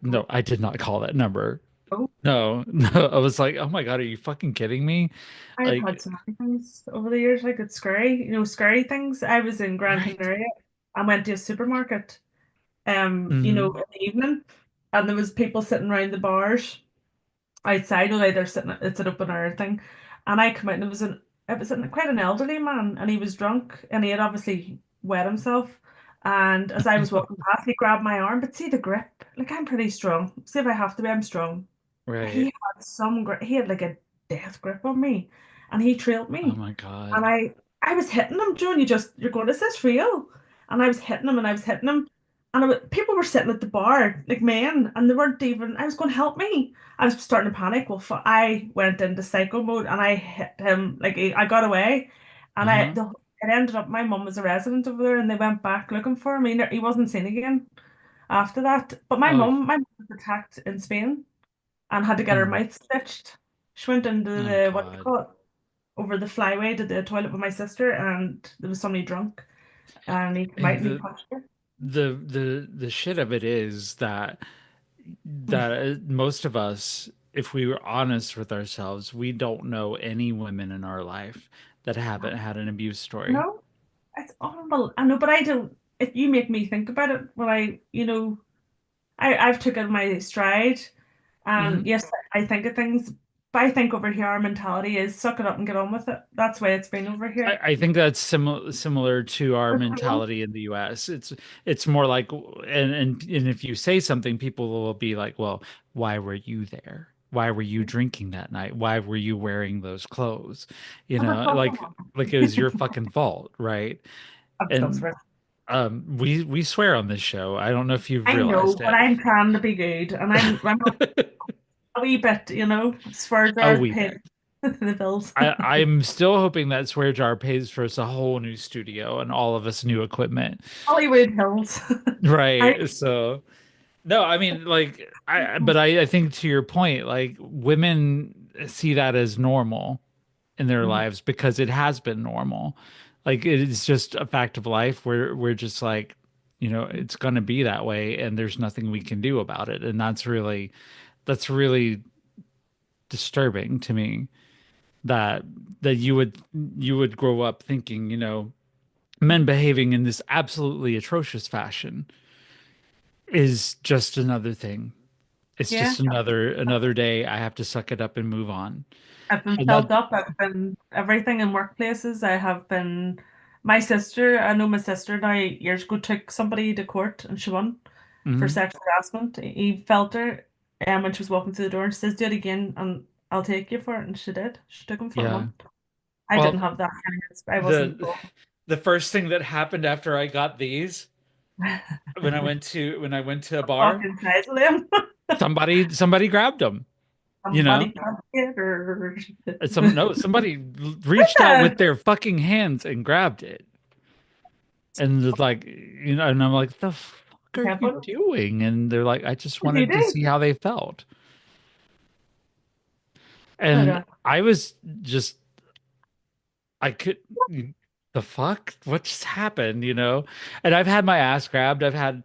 no, I did not call that number. Oh, No, no, I was like, oh my God, are you fucking kidding me? I've had Like, so many things over the years, like it's scary, scary things. I was in Gran right. Canaria. I went to a supermarket, Hmm. in the evening, and there was people sitting around the bars outside, although they're sitting, it's an open air thing. And I come out and it was quite an elderly man, and he was drunk, and he had obviously wet himself. And as I was walking past, he grabbed my arm, but see the grip, like I'm pretty strong. See if I have to be, I'm strong. He Right. had some grip, he had like a death grip on me, and he trailed Oh me. my And God. I was hitting him, Joe, and you're going, is this real? And I was hitting him and I was hitting him. and people were sitting at the bar, like men, and they weren't even. I was going, help me. I was starting to panic. Well, I went into psycho mode and I hit him. Like I got away, and Uh-huh. it ended up. My mum was a resident over there, and they went back looking for him. He wasn't seen again after that. But Oh, my mum was attacked in Spain and had to get her mm, mouth stitched. She went into oh the what do you God. call it, over the flyway to the toilet with my sister, and there was somebody drunk, and he came out And and he punched her. the shit of it is that most of us, if we were honest with ourselves, we don't know any women in our life that haven't had an abuse story. No, it's horrible. I know, but I don't. If you make me think about it, when I've taken my stride, and Hmm. yes, I think of things, but I think over here our mentality is suck it up and get on with it. That's why it's been over here. I think that's similar to our mentality in the US. It's more like, and if you say something, people will be like, "Well, why were you there? Why were you drinking that night? Why were you wearing those clothes? You I'm know, like it was your fucking fault, right?" so And sorry. we swear on this show. I don't know if you've I know, realized but it. I'm trying to be good, and I'm a wee bit, swear A jar wee pay bit. the bills. I'm still hoping that Swear Jar pays for us a whole new studio and all of us new equipment. Hollywood Hills. I Right. So, no, I mean, like, but I think to your point, like, women see that as normal in their Mhm. lives because it has been normal. Like, it is just a fact of life where we're just like, it's going to be that way and there's nothing we can do about it. And that's really disturbing to me that you would grow up thinking, men behaving in this absolutely atrocious fashion is just another thing. It's Yeah, just another day. I have to suck it up and move on. I've been And that, filled up. I've been everything in workplaces. I have been my sister. I know my sister now years ago took somebody to court and she won for mhm. sexual harassment. He felt her when she was walking through the door and she says, do it again and I'll take you for it. And she did. She took him for a Yeah. month. I didn't Well, have that kind of, I wasn't the the first thing that happened after I got these, when I went to a bar, fucking size of them. somebody grabbed them, you know? Somebody come get her. No, somebody reached out with their fucking hands and grabbed it. And it's like, and I'm like, the fuck are Yeah, you what doing? And they're like, I just did you wanted to do? see how they felt. Oh And God. I was just, I could, the fuck? What just happened, And I've had my ass grabbed. I've had,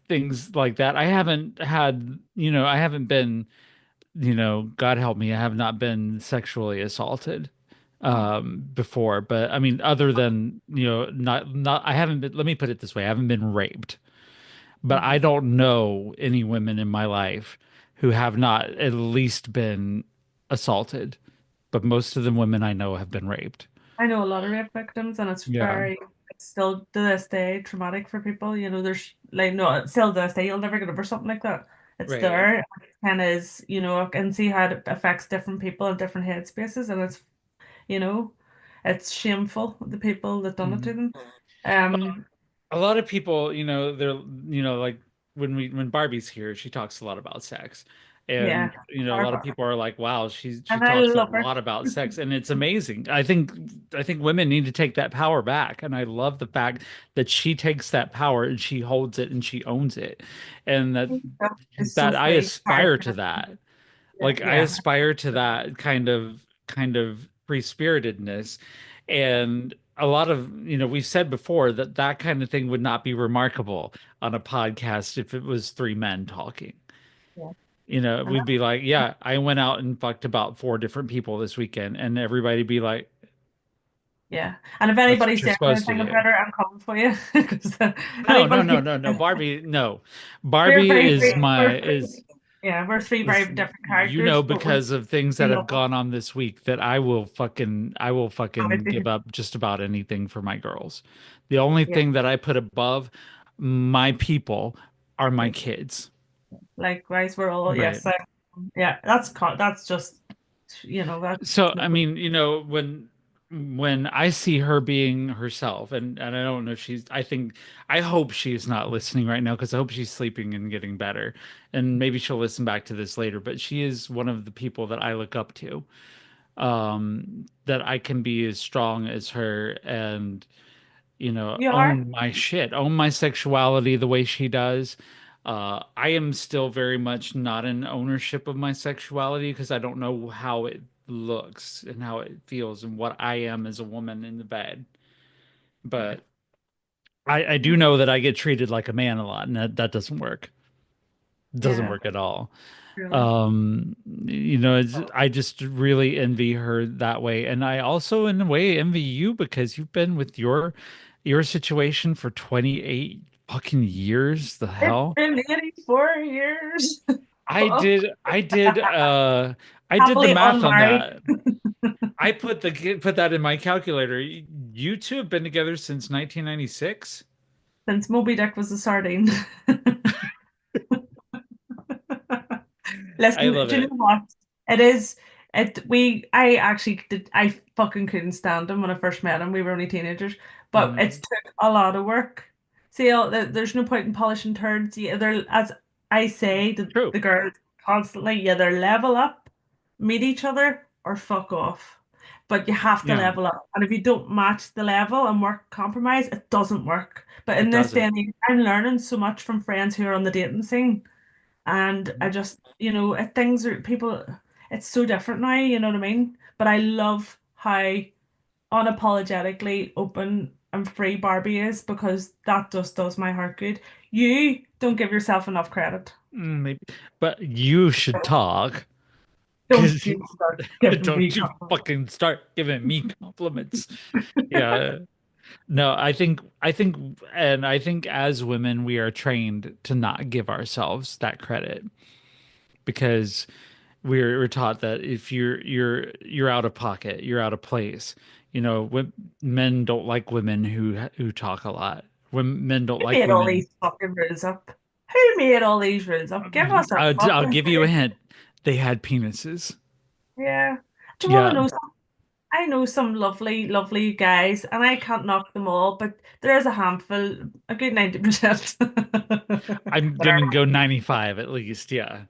things like that. I haven't been, God help me, I have not been sexually assaulted Oh, before. But I mean, other than, not, I haven't been, let me put it this way, I haven't been raped. But I mhm. don't know any women in my life who have not at least been assaulted. But most of the women I know have been raped. I know a lot of rape victims, and Yeah. it's still to this day traumatic for people. There's like, no, it's still to this day, you'll never get over something like that. It's Right. there, and is, I can see how it affects different people in different headspaces, and you know, it's shameful, the people that done it to Mhm. them. Well, Um, a lot of people, they're, like when Barbie's here, she talks a lot about sex. yeah, And, a lot of people are like, wow, she and I talks a love her. lot about sex and it's amazing. I think women need to take that power back. And I love the fact that she takes that power and she holds it and she owns it. And that It's so that I free. aspire to that. Like I Yeah, aspire to that kind of free-spiritedness. And a lot of, we've said before that that kind of thing would not be remarkable on a podcast if it was three men talking. yeah. And We'd be like, yeah, I went out and fucked about four different people this weekend, and everybody be like, yeah. And if that's anybody what you're says supposed to anything do. about her, I'm coming for you. Because No, no, anybody, no, no, no. Barbie, no. we're Barbie very, is we're my three, is yeah, we're three very Listen, different characters, but because of things we that have love gone on this week that I will fucking give them. up just about anything for my girls. The only Yeah, thing that I put above my people are my yeah. kids. Likewise, we're all, Right. yes, yeah, that's just, that's, So, I mean, when when I see her being herself, and I don't know if she's, I hope she's not listening right now because I hope she's sleeping and getting better. And maybe she'll listen back to this later, but she is one of the people that I look up to. That I can be as strong as her and, You are? own my shit, own my sexuality the way she does. I am still very much not in ownership of my sexuality because I don't know how it looks and how it feels and what I am as a woman in the bed. But I do know that I get treated like a man a lot, and that doesn't work. Doesn't Yeah, work at all. really. I just really envy her that way. And I also, in a way, envy you because you've been with your situation for 28 fucking years. The It's hell? been 84 years. I Fuck. did, I did, I did the Happily math on unmarried that. I put that in my calculator. You two have been together since 1996. since Moby Dick was a sardine. I Listen, love do you know it. what? It is I actually did I fucking couldn't stand him when I first met him. We were only teenagers, but it Mhm. took a lot of work. See, there's no point in polishing turds. Yeah, they're as I say to True. the girls constantly, you either level up, meet each other, or fuck off. But you have to Yeah, level up. And if you don't match the level and work compromise, it doesn't work. But in it this day doesn't. and age, I'm learning so much from friends who are on the dating scene. And I Mhm. just, things are people, it's so different now, you know what I mean? But I love how unapologetically open and free Barbie is because that just does my heart good. You don't give yourself enough credit. Maybe, but you should talk. Don't Because you start giving me don't you compliments. fucking start giving me compliments. Yeah. No, I think as women, we are trained to not give ourselves that credit because we're taught that if you're out of pocket, you're out of place. Men don't like women who talk a lot. When men don't Who like made all women, these fucking rules up? Who made all these rules up? Give us a I'll fucking give you a break. hint. They had penises. Yeah. Do you want to Yeah. know I know some lovely, lovely guys, and I can't knock them all, but there is a handful, a good 90%. I'm That are, gonna go 95 at least. Yeah.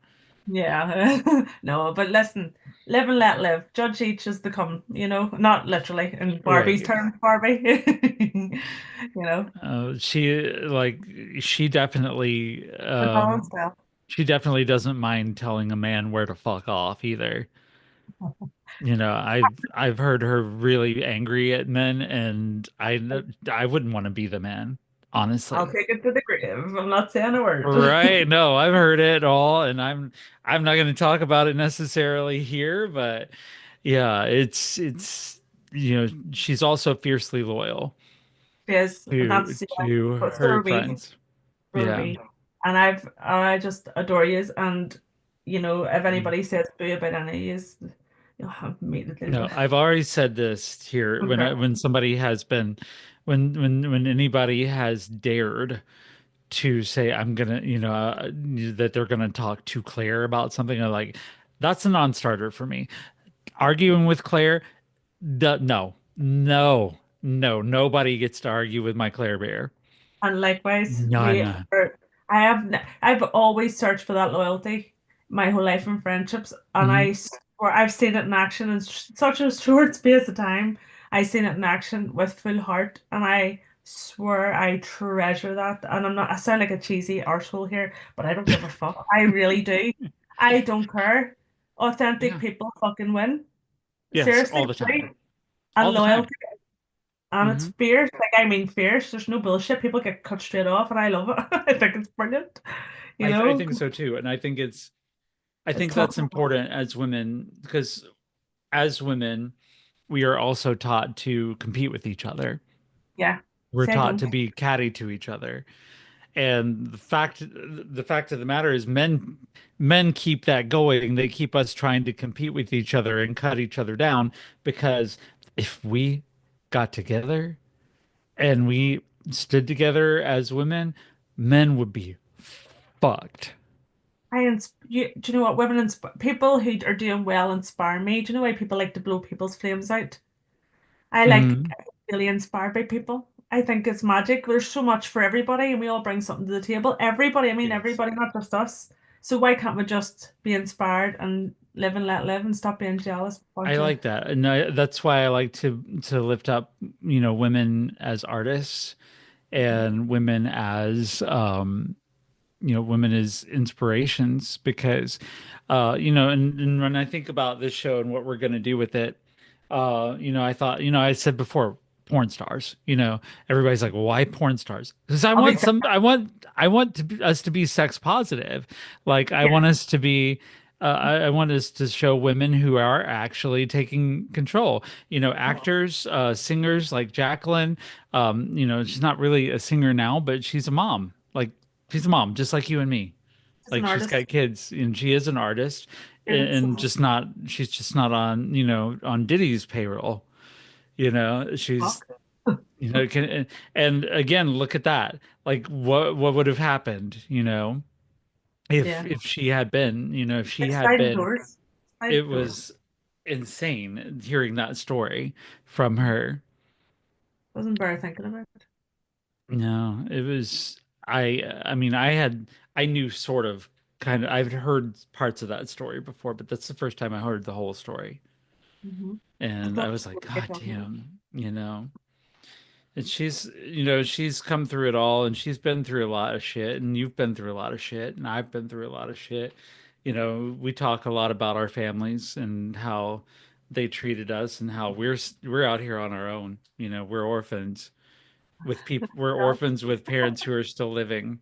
yeah. No, but listen, live and let live. Judge each as they come, not literally in Barbie's Right. terms, Barbie. You know, She definitely the balance well. she definitely doesn't mind telling a man where to fuck off either. I've heard her really angry at men, and I wouldn't want to be the man, I'll honestly. take it to the grave. I'm not saying a word. Right? No, I've heard it all, and I'm not going to talk about it necessarily here, but yeah, it's she's also fiercely loyal Yes, and to that's yeah, to but so her are we. friends. So are Yeah. we. And I just adore you. And if Mm. anybody says boo about any of you, you'll have immediately No, I've already said this here okay. when somebody has been when anybody has dared to say I'm gonna that they're gonna talk to Claire about something. I'm like, that's a non-starter for me. Arguing with Claire, no, no, no, nobody gets to argue with my Claire Bear. And likewise, None. I've always searched for that loyalty my whole life in friendships, and Mhm. I've seen it in action in such a short space of time. I've seen it in action with full heart, and I swear I treasure that. And I sound like a cheesy arsehole here, but I don't give a fuck. I really do. I don't care. Authentic Yeah. people fucking win. Yes, Seriously, all the time. right? And All the time. loyalty. And it's Hmm. fierce. Like, I mean, fierce. There's no bullshit. People get cut straight off, and I love it. I think it's brilliant. I think so too, and I It's think tough. that's important as women because as women we are also taught to compete with each other. Yeah. We're Say taught don't. to be catty to each other. And the fact of the matter is men keep that going. They keep us trying to compete with each other and cut each other down because if we got together and we stood together as women, men would be fucked. Do you know what people who are doing well inspire me? Do you know why people like to blow people's flames out? I like Mhm. really inspired by people. I think it's magic. There's so much for everybody, and we all bring something to the table. Everybody, I mean Yes. everybody, not just us. So why can't we just be inspired and live and let live and stop being jealous I about you? like that. And that's why I like to lift up, women as artists and women as women as inspirations because and when I think about this show and what we're going to do with it, I thought, I said before, porn stars, everybody's like, well, why porn stars? Because Obviously, I want us to be sex positive. Like I yeah. want us to be I want us to show women who are actually taking control. Actors, singers like Jaclyn. She's not really a singer now, but she's a mom. Like she's a mom, just like you and me. As an Like she's artist, got kids and she is an artist and and so just not, she's just not on, on Diddy's payroll. She's, fuck. and again, look at that. Like what would have happened, Yeah. if she had been, if she It's had sliding been, doors. Sliding it doors. was insane hearing that story from her. Wasn't better thinking about it. No, it was I mean I knew sort of kind of I've heard parts of that story before, but that's the first time I heard the whole story. Mm-hmm. It's And not I was like, what we're God talking about. damn, And she's come through it all and she's been through a lot of shit and you've been through a lot of shit and I've been through a lot of shit. We talk a lot about our families and how they treated us and how we're out here on our own. We're orphans we're orphans with parents who are still living.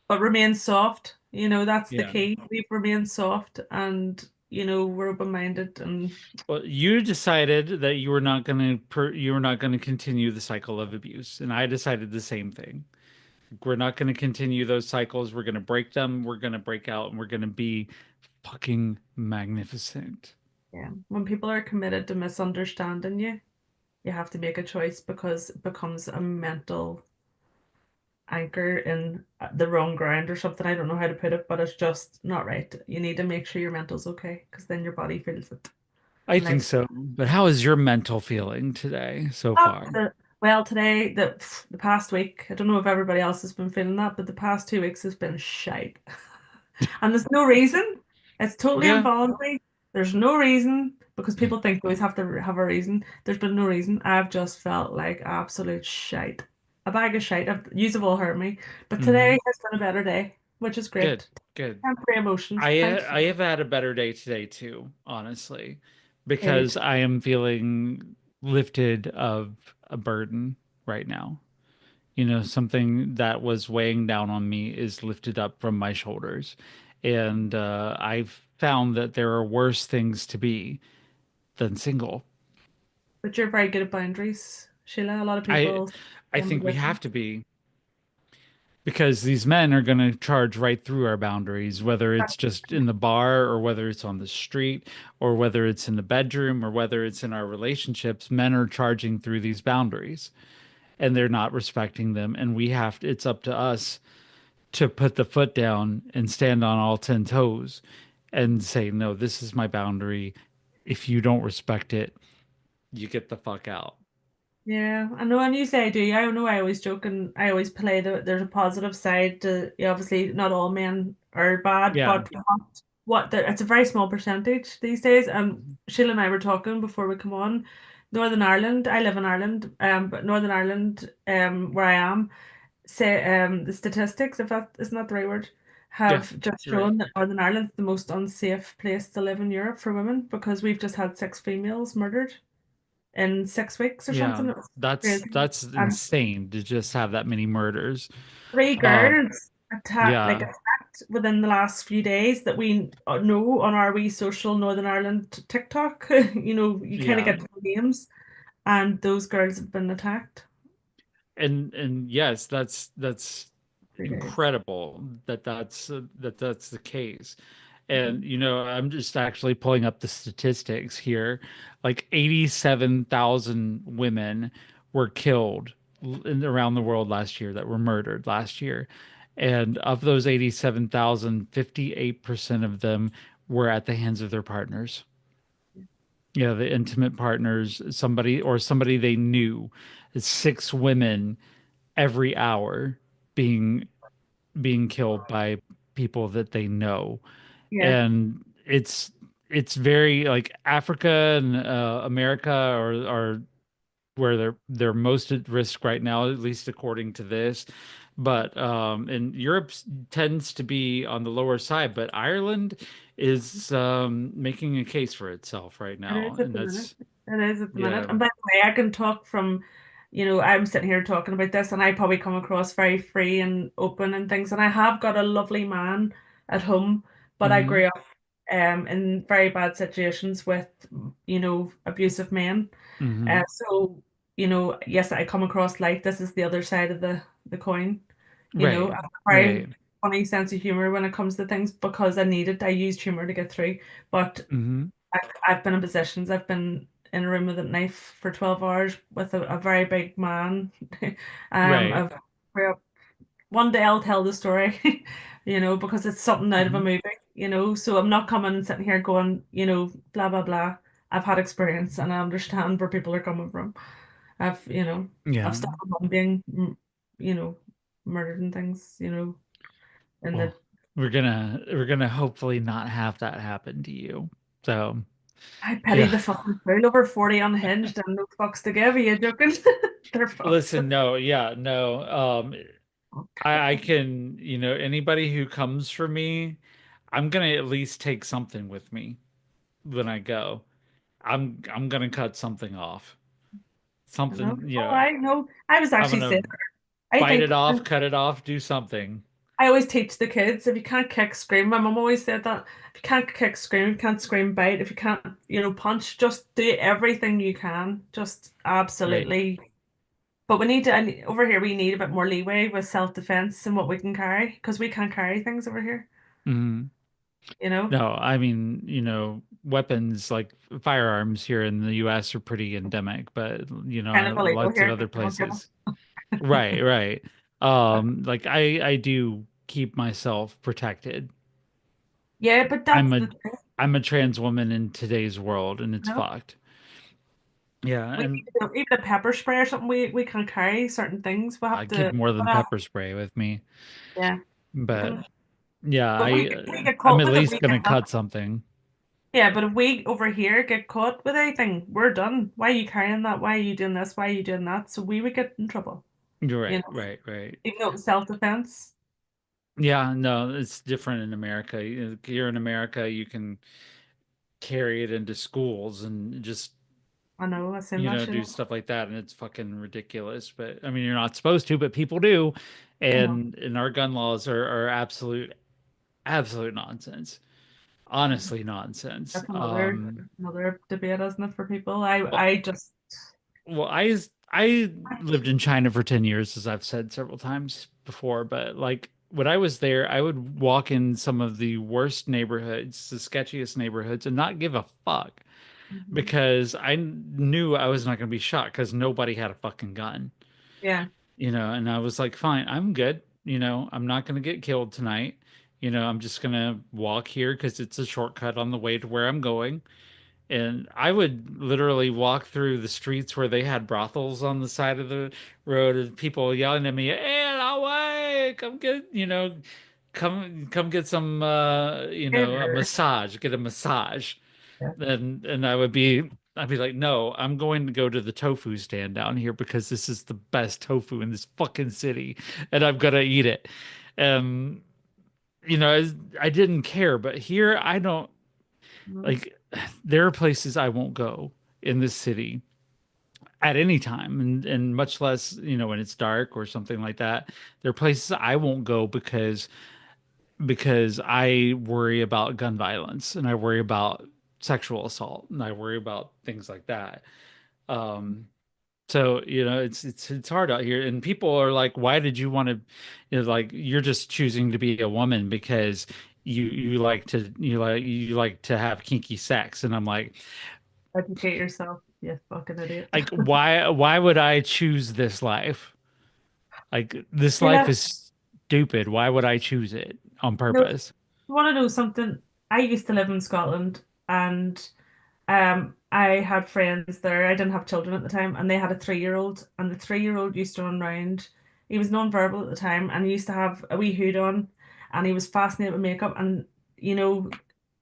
But remain soft. That's the Yeah. key. We've remained soft and, we're open-minded and Well, you decided that you were not going to continue the cycle of abuse, and I decided the same thing. We're not going to continue those cycles. We're going to break them. We're going to break out, and we're going to be fucking magnificent. yeah. When people are committed to misunderstanding you, you have to make a choice because it becomes a mental anchor in the wrong ground or something. I don't know how to put it, but it's just not right. You need to make sure your mental's okay because then your body feels it. I And think so. But how is your mental feeling today so far? well, today the past week, I don't know if everybody else has been feeling that, but the past 2 weeks has been shite. And there's no reason. It's totally Yeah. involuntary. There's no reason because people think they always have to have a reason. There's been no reason. I've just felt like absolute shite. A bag of shite. You've all heard me. But Hmm. today has been a better day, which is Good. great. Good. Temporary emotions. Thanks. I have had a better day today too, honestly, Good. because I am feeling lifted of a burden right now. Something that was weighing down on me is lifted up from my shoulders. And I've found that there are worse things to be than single. But you're very good at boundaries, Sheila. A lot of I people I in think we position. have to be because these men are going to charge right through our boundaries, whether it's just in the bar or whether it's on the street or whether it's in the bedroom or whether it's in our relationships. Men are charging through these boundaries and they're not respecting them. And it's up to us to put the foot down and stand on all 10 toes and say, no, this is my boundary. If you don't respect it, you get the fuck out. Yeah, I know, and you say I do. I know I always joke and I always play there's a positive side to, yeah, obviously not all men are bad, Yeah. but it's a very small percentage these days. And Sheila and I were talking before we come on. Northern Ireland, I live in Ireland, but Northern Ireland, where I am, say the statistics, if that isn't that the right word, Yeah. have just You're right. shown that Northern Ireland's the most unsafe place to live in Europe for women because we've just had 6 females murdered in 6 weeks or Yeah. something. It was That's crazy. And insane to just have that many murders. three Um, girls yeah. attacked within the last few days that we know on our wee social Northern Ireland TikTok. You kind of Yeah. get the names, and those girls have been attacked. And yes, that's 3 days. incredible that that's the case. And Mhm. I'm just actually pulling up the statistics here. Like 87,000 women were killed around the world last year that were murdered last year. And of those 87,000, 58% of them were at the hands of their partners. Yeah, the intimate partners, somebody they knew. It's six women every hour being killed by people that they know. Yeah. And it's very like Africa and America are where they're most at risk right now, at least according to this. But and Europe tends to be on the lower side, but Ireland is making a case for itself right It now, is at and the minute. that's It is at the minute. yeah. And by the way, I can talk from, I'm sitting here talking about this, and I probably come across very free and open and things. And I have got a lovely man at home, but I Hmm. grew up in very bad situations with, abusive men. Hmm. So, yes, I come across like this is the other side of the coin. I Right, have a very right. funny sense of humor when it comes to things because I need it. I used humor to get through. But Hmm. I've been in positions. I've been in a room with a knife for 12 hours with a very big man. Right. I've well, one day I'll tell the story, because it's something out of a Hmm. movie, So I'm not coming and sitting here going, blah blah blah. I've had experience and I understand where people are coming from. I've Yeah. stopped my mom being, you know, murdered and things, and Well, that we're gonna hopefully not have that happen to you. So I pity yeah. the fucking fool over 40 unhinged and no fucks to give. Are you joking? They're fucked. Listen, no, yeah, no. I can, anybody who comes for me, I'm gonna at least take something with me when I go. I'm gonna cut something off. I know. Something, Oh, I know. I was I'm actually gonna saying, I bite think it off, cut it off, do something. I always teach the kids if you can't kick, scream. My mum always said that if you can't kick, scream, you can't scream, bite. If you can't, punch, just do everything you can. Just Right. absolutely. But we need to, and over here, we need a bit more leeway with self-defense and what we can carry because we can't carry things over here, Hmm. you know? No, I mean, weapons like firearms here in the US are pretty endemic, but Kind of illegal lots of here. other I don't give a- places. Right, right. Like I do keep myself protected. Yeah, but I'm that's a the thing, I'm a trans woman in today's world and it's you know? fucked. Yeah, We and even a pepper spray or something, we can't carry certain things. We I have keep to, more than pepper spray with me. yeah. We But can, yeah, but we get I'm caught at with it, least we get gonna done. cut something. Yeah, but if we over here get caught with anything, we're done. Why are you carrying that? Why are you doing this? Why are you doing that? So we would get in trouble, You're you right, know, right, right. even though it was self-defense. Yeah, no, it's different in America. Here in America, you can carry it into schools and just, I know, I seen that shit. do stuff like that, and it's fucking ridiculous. But I mean, you're not supposed to, but people do, I know. and our gun laws are absolute nonsense. Honestly, nonsense. That's another debate, isn't it, for people? I Well, I just well, I lived in China for 10 years, as I've said several times before, but like when I was there, I would walk in some of the worst neighborhoods, the sketchiest neighborhoods, and not give a fuck Mhm. because I knew I was not going to be shot because nobody had a fucking gun, Yeah, and I was like, fine, I'm good. I'm not going to get killed tonight. I'm just going to walk here because it's a shortcut on the way to where I'm going. And I would literally walk through the streets where they had brothels on the side of the road and people yelling at me, "Hey, away! Come get, come get some, a yeah, massage, get a massage." And I'd be like, "No, I'm going to go to the tofu stand down here because this is the best tofu in this fucking city, and I'm gonna eat it." Um, I didn't care, but here I don't Mhm. like there are places I won't go in this city at any time and much less, when it's dark or something like that. There are places I won't go because I worry about gun violence and I worry about sexual assault and I worry about things like that. Um so, it's hard out here and people are like, why did you want to, like you're just choosing to be a woman because you like to have kinky sex, and I'm Educate yourself. You fucking idiot. like why would I choose this life? Like this life Sheila, is stupid. Why would I choose it on no, purpose? you want to know something? I used to live in Scotland and I had friends there. I didn't have children at the time, and they had a 3-year-old, and the 3-year-old used to run around. He was non-verbal at the time, and he used to have a wee hood on, and he was fascinated with makeup. And you know,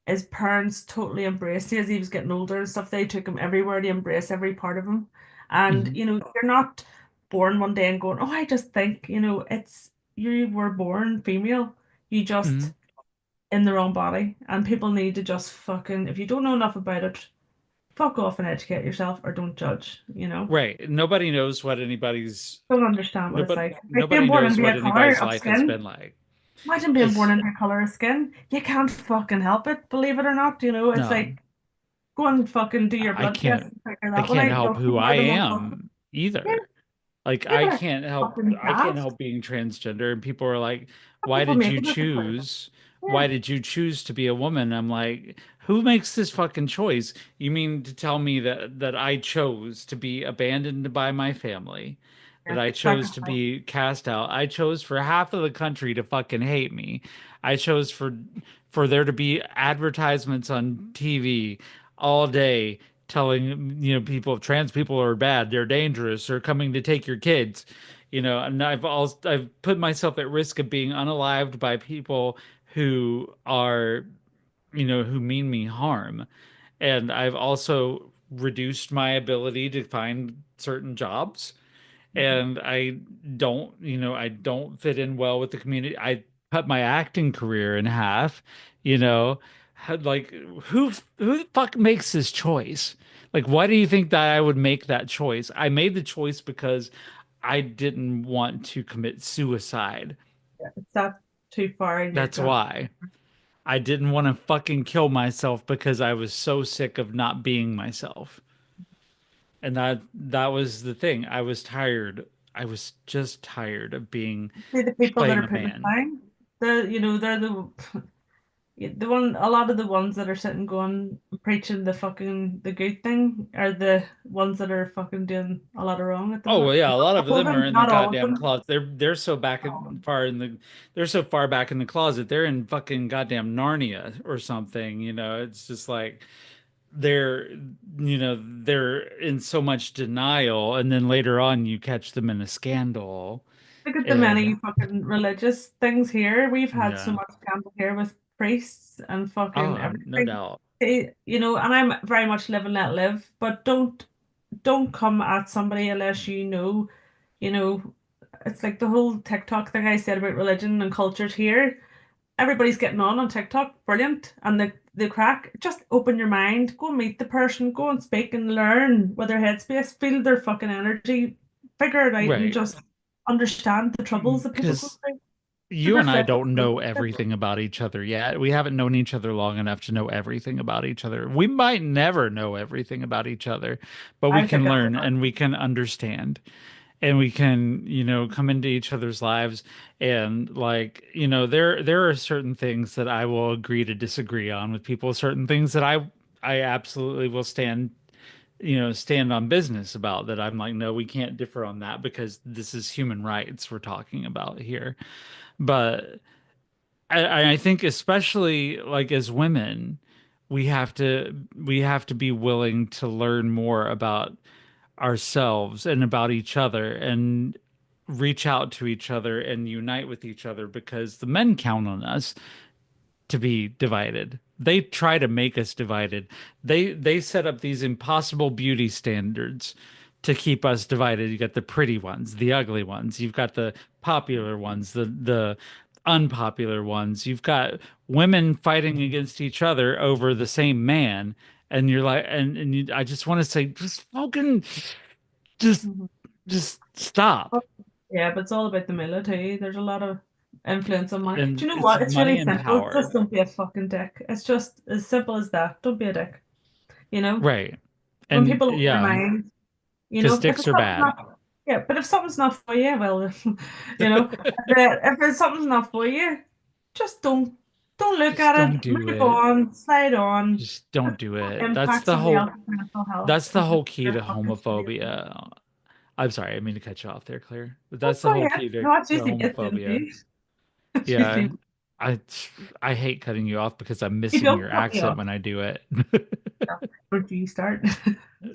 his parents totally embraced him as he was getting older and stuff. They took him everywhere to embrace every part of him. And Hmm. you're not born one day and going, "Oh, I just think," it's you were born female. You Hmm. just in the wrong body, and people need to just fucking, if you don't know enough about it, fuck off and educate yourself or don't judge. Right. Nobody knows what anybody's Don't understand what it's nobody like. It's like being nobody born knows into what a color anybody's of life has skin. been like. Imagine being born It's into a color of skin. You can't fucking help it, believe it or not. It's no, like go and fucking do your I blood test can't and figure I that one can't out. help who People I are the most am yeah, either. Like people are fucking I can't daft. help being transgender, and people are like, "Why People did make you it look like choose? yeah. Why did you choose to be a woman?" I'm like, "Who makes this fucking choice? You mean to tell me that I chose to be abandoned by my family, that Yeah. I chose to Sacrifice. be cast out? I chose for half of the country to fucking hate me. I chose for there to be advertisements on TV all day telling people trans people are bad, they're dangerous, they're coming to take your kids, and I've put myself at risk of being unalived by people who are who mean me harm, and I've also reduced my ability to find certain jobs, Mhm. and I don't fit in well with the community. I cut my acting career in half, you know. Like who the fuck makes this choice? Like, why do you think that I would make that choice? I made the choice because I didn't want to commit suicide. Yeah. It's that too far and you're That's done. why. I didn't want to fucking kill myself because I was so sick of not being myself. And that was the thing. I was tired. I was just tired of being See the people that playing are a putting it man. down. They're the one. A lot of the ones that are sitting going preaching the good thing are the ones that are fucking doing a lot of wrong at the Oh minute. well, yeah, a lot of All of them are them, in the not all of goddamn them. closet. They're so they're so far back in the closet. They're in fucking goddamn Narnia or something. It's just like they're they're in so much denial, and then later on you catch them in a scandal, Look at the many and fucking religious things here. We've had so yeah, much scandal here with priests and fucking oh, no everything. doubt, And I'm very much live and let live, but don't come at somebody unless you know, it's like the whole TikTok thing I said about religion and cultures here. Everybody's getting on TikTok, brilliant. And the crack, just open your mind, go meet the person, go and speak and learn with their headspace, feel their fucking energy, figure it out and right? just understand the troubles that people go Because through. you Super and I flip. don't know everything about each other yet. We haven't known each other long enough to know everything about each other. We might never know everything about each other, but we I think can it's learn and we can understand, and we can, come into each other's lives, and like, there are certain things that I will agree to disagree on with people, certain things that I absolutely will stand on business about, that I'm like, no, we can't differ on that because this is human rights we're talking about here. But I think especially like as women, we have to be willing to learn more about ourselves and about each other, and reach out to each other and unite with each other, because the men count on us to be divided. They try to make us divided. They set up these impossible beauty standards to keep us divided. You got the pretty ones, the ugly ones. You've got the popular ones, the unpopular ones. You've got women fighting against each other over the same man. And you're like, I just want to say, just fucking, just, Mhm. just stop. Yeah, but it's all about the middle too. There's a lot of influence on money. Do And you know it's what? It's money really and simple. Just power. don't be a fucking dick. It's just as simple as that. Don't be a dick. You know, Right. when And people open their yeah, mind, because if dicks it's are something bad. not, yeah, but if something's not for you, well, if it's something's not for you, just don't look Just at don't it. do Move it. on, slide on. Just don't Don't do it. impact somebody else's mental health That's the because whole key they're to fucking shitty. homophobia. I'm sorry, I mean to cut you off there, Claire. But Oh, that's the go whole ahead. key to No, it's usually me that's doing homophobia. abuse. It's usually Yeah. me. I I hate cutting you off because I'm You missing don't your cut me accent off. when I do it. Would you start?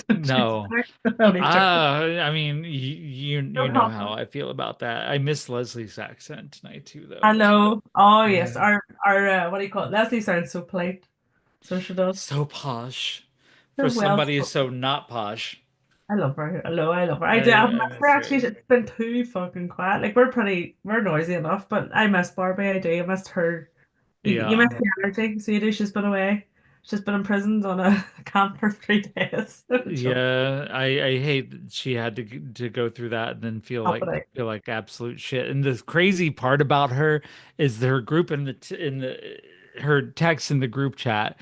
Don't you No. start? Only joking. I mean, you No know how problem. I feel about that. I miss Leslie's accent tonight too, though. Hello. Oh yes, Yeah. our what do you call it? Leslie sounds so polite. So she does. So posh So for well somebody spoken. so not posh. I love her. Hello, I love her. I do. I've I missed her miss actually. her. It's been too fucking quiet. Like we're noisy enough, but I miss Barbie. I do. I missed her. You Yeah. miss the energy. So you do. She's been away. She's been imprisoned on a camp for 3 days. Joke. Yeah, I hate that she had to go through that and then Stop it out. feel like absolute shit. And the crazy part about her is her group in the her texts in the group chat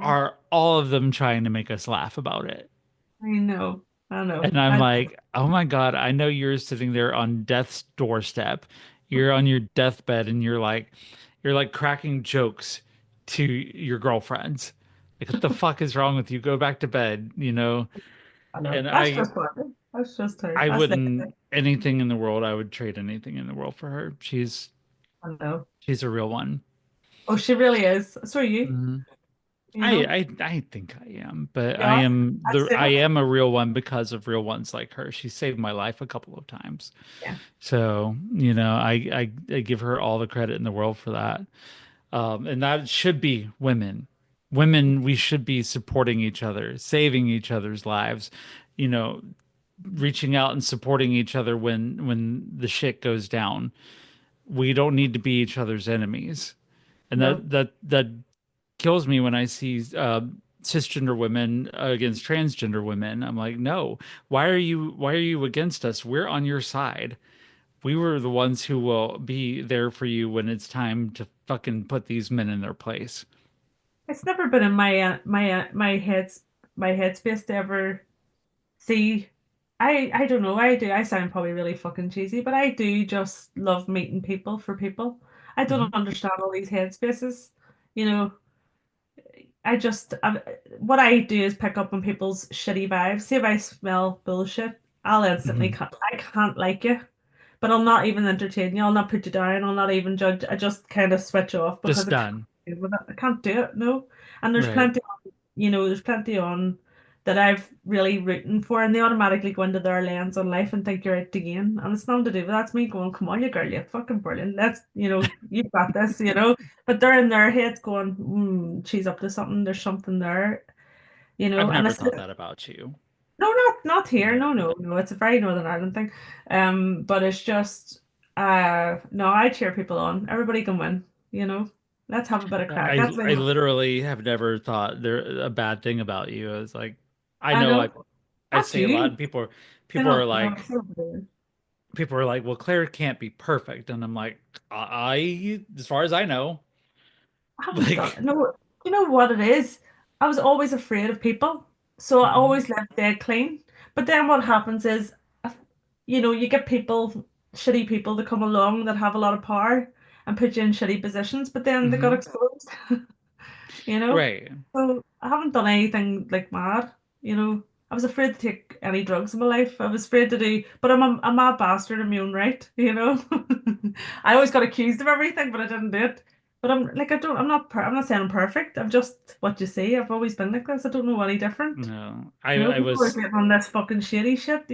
are all of them trying to make us laugh about it. I know. I know. And I'm I like, oh my God, I know you're sitting there on death's doorstep. You're on your deathbed and you're like cracking jokes to your girlfriends. Like, what the fuck is wrong with you? Go back to bed, you know? I know. And That's just Barbie. That's just her. I That's like wouldn't anything in the world, I would trade anything in the world for her. I know. She's a real one. Oh, she really is. So are you. Mhm. You know. I think I am, but Yeah. I'd say I that. am a real one because of real ones like her. She saved my life a couple of times. Yeah. So, you know, I give her all the credit in the world for that. And that should be women. Women, we should be supporting each other, saving each other's lives, you know, reaching out and supporting each other when the shit goes down. We don't need to be each other's enemies. And No. that kills me when I see cisgender women against transgender women. I'm like, no, why are you against us? We're on your side. We were the ones who will be there for you when it's time to fucking put these men in their place. It's never been in my headspace to ever see. I don't know. I do. I sound probably really fucking cheesy, but I do just love meeting people for people. I Hmm. don't understand all these headspaces. You know, what I do is pick up on people's shitty vibes. See if I smell bullshit, I'll instantly Hmm. can't, I can't like you, but I'll not even entertain you. I'll not put you down. I'll not even judge. I just kind of switch off because Just I can't done. do with it. I can't do it. No, and Right. there's plenty on that I've really rooting for, and they automatically go into their lens on life and think you're out to gain, and it's nothing to do with that. It's me going, come on, you girl, you're fucking brilliant. You've got this. But they're in their heads going, she's up to something. There's something there, I've and never it's thought that about you. no, not here. Yeah. No, no, no. It's a very Northern Ireland thing. But it's just, no, I cheer people on. Everybody can win. You know, let's have a bit of crack. That's I me. literally have never thought there a bad thing about you. It's like I I know know. I Not say a lot you. and They're people are not. No, like it's over there. well, Claire can't be perfect. And I'm like, as far as I know, I haven't like, done. No, you know what it is? I was always afraid of people, so I mhm, always lived dead clean. But then what happens is, uh, you get shitty people that come along that have a lot of power and put you in shitty positions, but then they got mhm, exposed. you know. right. So I haven't done anything like mad. I was afraid to take any drugs in my life. I was afraid to do, but I'm a mad bastard in my own right. I always got accused of everything, but I didn't do it. But I'm like, I'm not saying I'm perfect. I'm just what you see. I've always been like this. I don't know any different. No, People are getting on this fucking shady shit.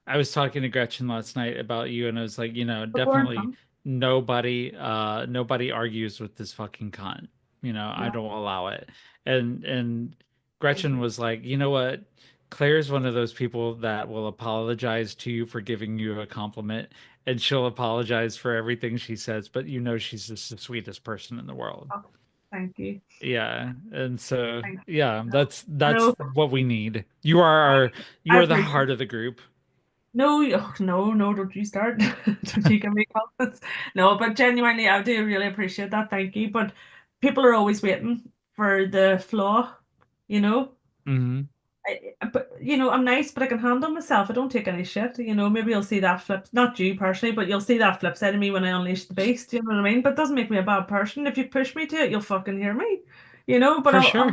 I was talking to Gretchen last night about you, and I was like, you know, But we're definitely nobody argues with this fucking cunt. You know, I no, don't allow it. And Gretchen thank was like, you know what? Claire's one of those people that will apologize to you for giving you a compliment, and she'll apologize for everything she says, but you know she's just the sweetest person in the world. oh, thank you. Yeah, and so Thank yeah, you. that's No, what we need. You I are the appreciate. heart of the group. No, oh, no, no, don't you start. Don't you give me comments. No, but genuinely, I do really appreciate that. Thank you. But people are always waiting for the flaw, you know. Hmm. But I'm nice, but I can handle myself. I don't take any shit. Maybe you'll see that flip, not you personally, but you'll see that flip side of me when I unleash the beast. You know what I mean? But it doesn't make me a bad person. If you push me to it, you'll fucking hear me. But For sure.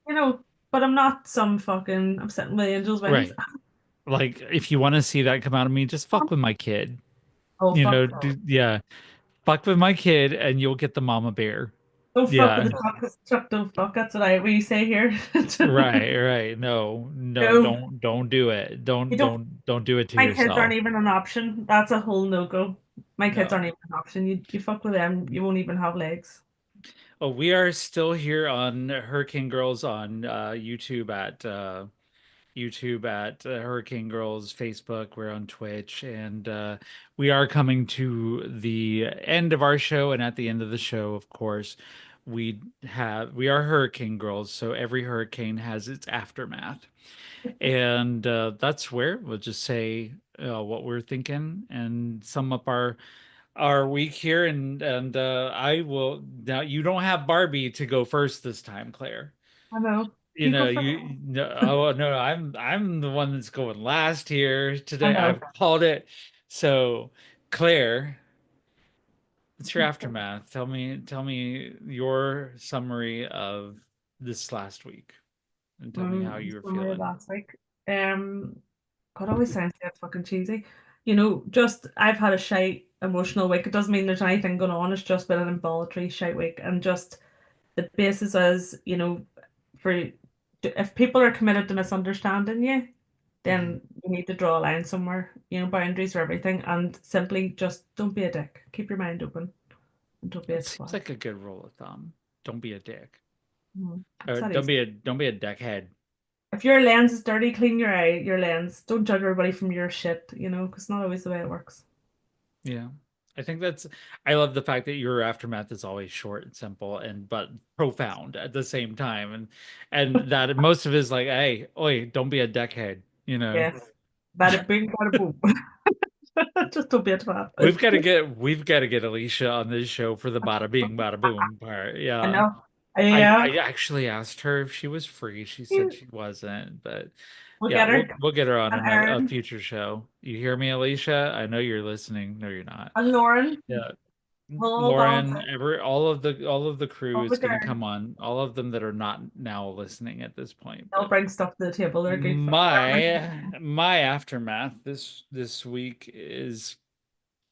you know, but I'm not some fucking. I'm sitting with angels' wings. Right. Like if you want to see that come out of me, just fuck with my kid. Oh You know, fuck. yeah, fuck with my kid and you'll get the mama bear. Don't fuck with Yeah. the chocolate chuck, don't fuck. That's what we say here. Right, right. No, no, No, don't do it. you don't. Don't do it to My kids aren't yourself. even an option. That's a whole no-go. My kids No. aren't even an option. You fuck with them, you won't even have legs. Oh, we are still here on Hurricane Girls on YouTube at Hurricane Girls, Facebook, we're on Twitch, and we are coming to the end of our show. And at the end of the show, of course, we are Hurricane Girls, so every hurricane has its aftermath, and that's where we'll just say what we're thinking and sum up our week here. And I will now. You don't have Barbie to go first this time, Claire. I know. You You go know, first. you no, oh no, I'm the one that's going last here I today. know. I've called it. So, Claire, what's your aftermath? Tell me your summary of this last week, and tell me how you were Summary of feeling. last week. God always sounds like it's fucking cheesy. Just I've had a shite emotional week. It doesn't mean there's anything going on. It's just been an involuntary shite week, and just the basis is, for if people are committed to misunderstanding you, Mhm. then you need to draw a line somewhere. Boundaries are everything, and simply just don't be a dick. Keep your mind open and don't be a It seems twat. like a good rule of thumb. Don't be a dick. It's Or that easy. don't be a deckhead. If your lens is dirty, clean your lens. Don't judge everybody from your shit, because it's not always the way it works. Yeah. I think that's I love the fact that your aftermath is always short and simple and but profound at the same time. And that most of it is like, hey, oi, don't be a deckhead, you know. Yes. Bada bing, bada boom. Just don't be a twat. We've got to get Alicia on this show for the bada bing bada boom part. I Yeah. know. Yeah. I actually asked her if she was free. She said she wasn't, but We'll yeah, get her. we'll get her on And a Aaron future show. You hear me, Alicia? I know you're listening. No, you're not. and Lauren. Yeah. We'll all balance Lauren, out. all of the crew All is the going to girls. come on. All of them that are not now listening at this point. They'll But bring stuff to the table. They're good for my aftermath this week is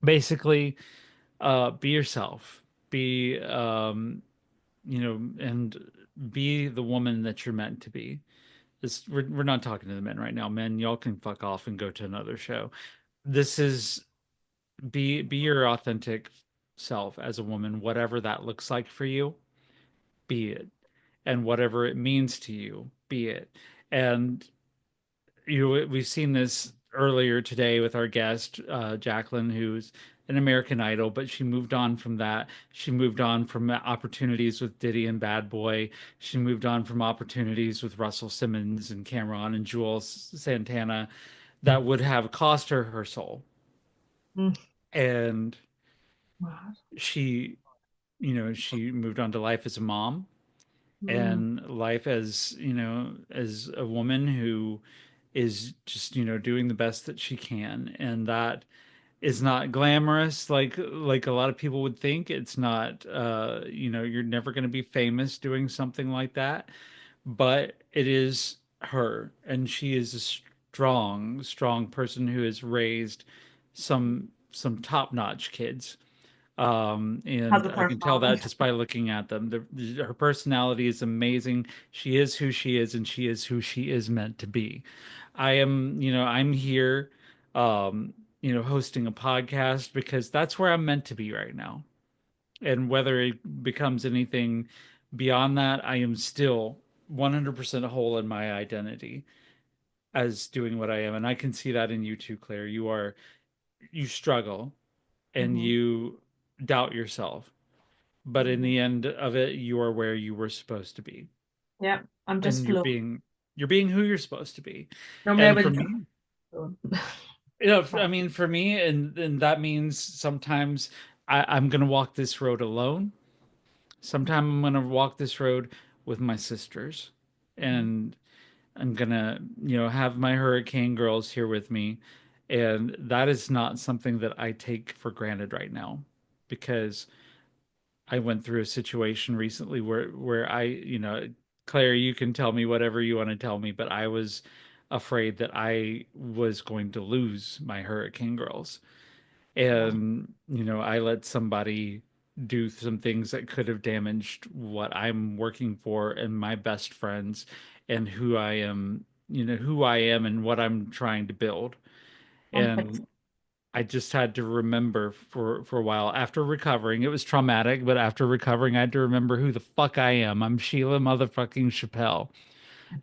basically be yourself. Be and be the woman that you're meant to be. We're not talking to the men right now. Men, y'all can fuck off and go to another show. This is be your authentic self as a woman, whatever that looks like for you, be it. And whatever it means to you, be it. And we've seen this earlier today with our guest, Jaclyn, who's an American Idol, but she moved on from that. She moved on from opportunities with Diddy and Bad Boy. She moved on from opportunities with Russell Simmons and Cameron and Jules Santana that would have cost her her soul. Mm. And What? she, she moved on to life as a mom Mm. and life as, as a woman who is just, doing the best that she can. And that is not glamorous like a lot of people would think. It's not you're never going to be famous doing something like that, but it is her, and she is a strong person who has raised some top-notch kids. Has And a I can tell personality. that just by looking at them. Her personality is amazing. She is who she is, and she is who she is meant to be. I'm here, hosting a podcast because that's where I'm meant to be right now. And whether it becomes anything beyond that, I am still 100% whole in my identity as doing what I am. And I can see that in you too, Claire. You struggle and Hmm. you doubt yourself, but in the end of it, you are where you were supposed to be, Yeah, I'm and just floating. you're being who you're supposed to be. Normally I And for wouldn't say me, floating. I mean, for me, and that means sometimes I'm gonna walk this road alone. Sometimes I'm gonna walk this road with my sisters, Mhm. and I'm gonna, have my hurricane girls here with me. And that is not something that I take for granted right now, because I went through a situation recently where Claire, you can tell me whatever you want to tell me, but I was afraid that I was going to lose my hurricane girls. Yeah. And, I let somebody do some things that could have damaged what I'm working for and my best friends and who I am, who I am and what I'm trying to build. Context. And I just had to remember for a while after recovering. It was traumatic, but after recovering, I had to remember who the fuck I am. I'm Sheila motherfucking Chappelle,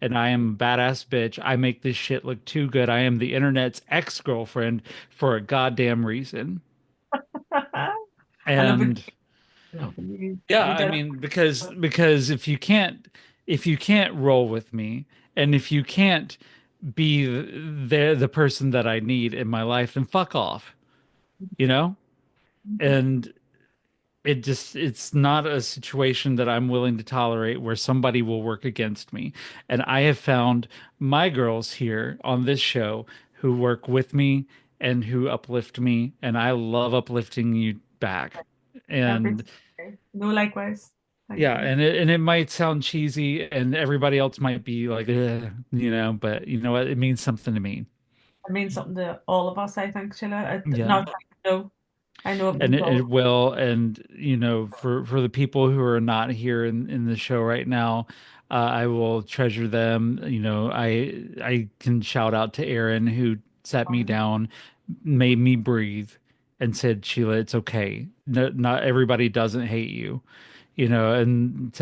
and I am a badass bitch. I make this shit look too good. I am the internet's ex-girlfriend for a goddamn reason. I know, but And yeah, you I did mean, because if you can't roll with me, and if you can't be the person that I need in my life, then fuck off, you know? it. And it's not a situation that I'm willing to tolerate where somebody will work against me. And I have found my girls here on this show who work with me and who uplift me, and I love uplifting you back. Every And day. No, likewise. Thank yeah, you. and it might sound cheesy, and everybody else might be like, but you know what? It means something to me. It means something to all of us, I think, Sheila. Yeah. Not no, I know it And means it all. will, and for the people who are not here in the show right now, I will treasure them. I can shout out to Aaron who sat me down, made me breathe, and said, Sheila, it's okay. No, not everybody doesn't hate you, and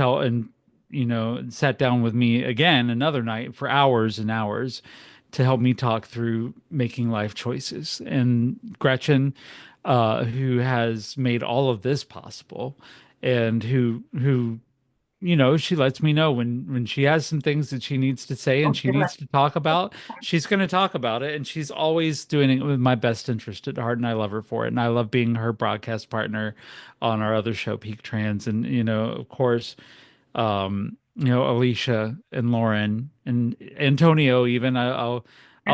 sat down with me again another night for hours and hours to help me talk through making life choices. And Gretchen, who has made all of this possible, and who she lets me know when she has some things that she needs to say and Oh, she Sheila. needs to talk about, she's going to talk about it, and she's always doing it with my best interest at heart, and I love her for it. And I love being her broadcast partner on our other show, Peak Trans, and of course, Alicia and Lauren and Antonio. Even I'll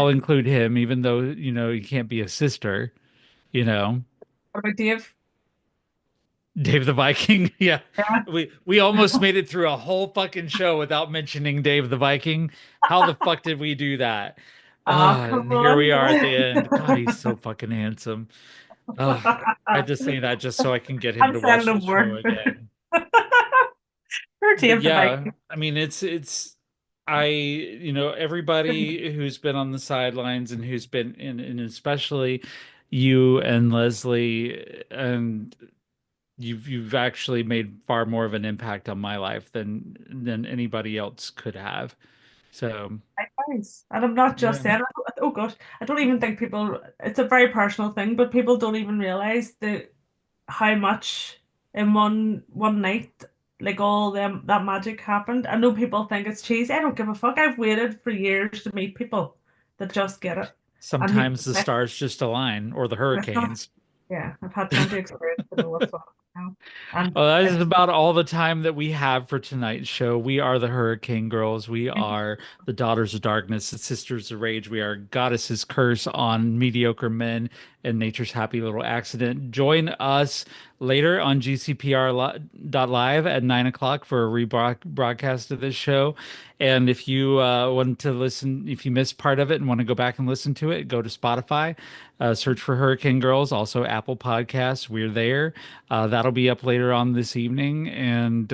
include him, even though he can't be a sister. You know, What about Dave? Dave the Viking. Yeah, Yeah. we almost made it through a whole fucking show without mentioning Dave the Viking. How the fuck did we do that? Ah, come And here we are at the on. end. God, he's so fucking handsome. I just say that just so I can get him I'm to saying watch a the show word. again. Poor But Dave the yeah, Viking. I mean, everybody who's been on the sidelines and who's been in, and especially you and Leslie, and you've actually made far more of an impact on my life than anybody else could have. So Likewise. And I'm not just yeah, saying, oh gosh, I don't even think people, it's a very personal thing, but people don't even realize how much in one night, like all them that magic happened. I know people think it's cheesy. I don't give a fuck. I've waited for years to meet people that just get it. And who sometimes the stars just align, or the hurricanes. yeah, I've had plenty of experience to know what's up now. And Well, that is it's about all the time that we have for tonight's show. We are the Hurricane Girls. We are the Daughters of Darkness, the Sisters of Rage. We are Goddess's Curse on Mediocre Men and Nature's Happy Little Accident. Join us later on GCPR.live at 9 o'clock for a rebroadcast of this show. And if you want to listen, if you missed part of it and want to go back and listen to it, go to Spotify, search for Hurricane Girls, also Apple Podcasts. We're there. That'll be up later on this evening. And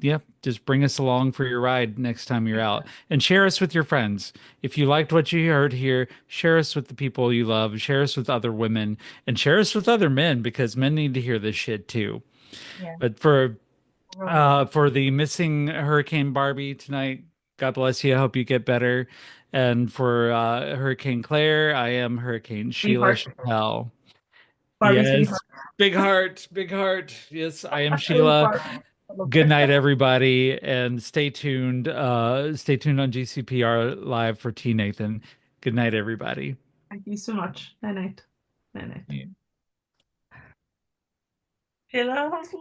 yeah, just bring us along for your ride next time you're out and share us with your friends. If you liked what you heard here, share us with the people you love, share us with other women, and share us with other men because men need to hear this shit too. yeah, But for the missing Hurricane Barbie tonight, God bless you. I hope you get better. And for Hurricane Claire, I am Hurricane Sheila sweetheart, Chappelle. Barbie sweetheart. Yes. Big heart, big heart. Yes, I am Oh, Sheila. Barbie. I love Good it. night, everybody, and stay tuned. Stay tuned on GCPR Live for T Nathan. Good night, everybody. Thank you so much. Night night. Night night. Yeah. Hello, lovely.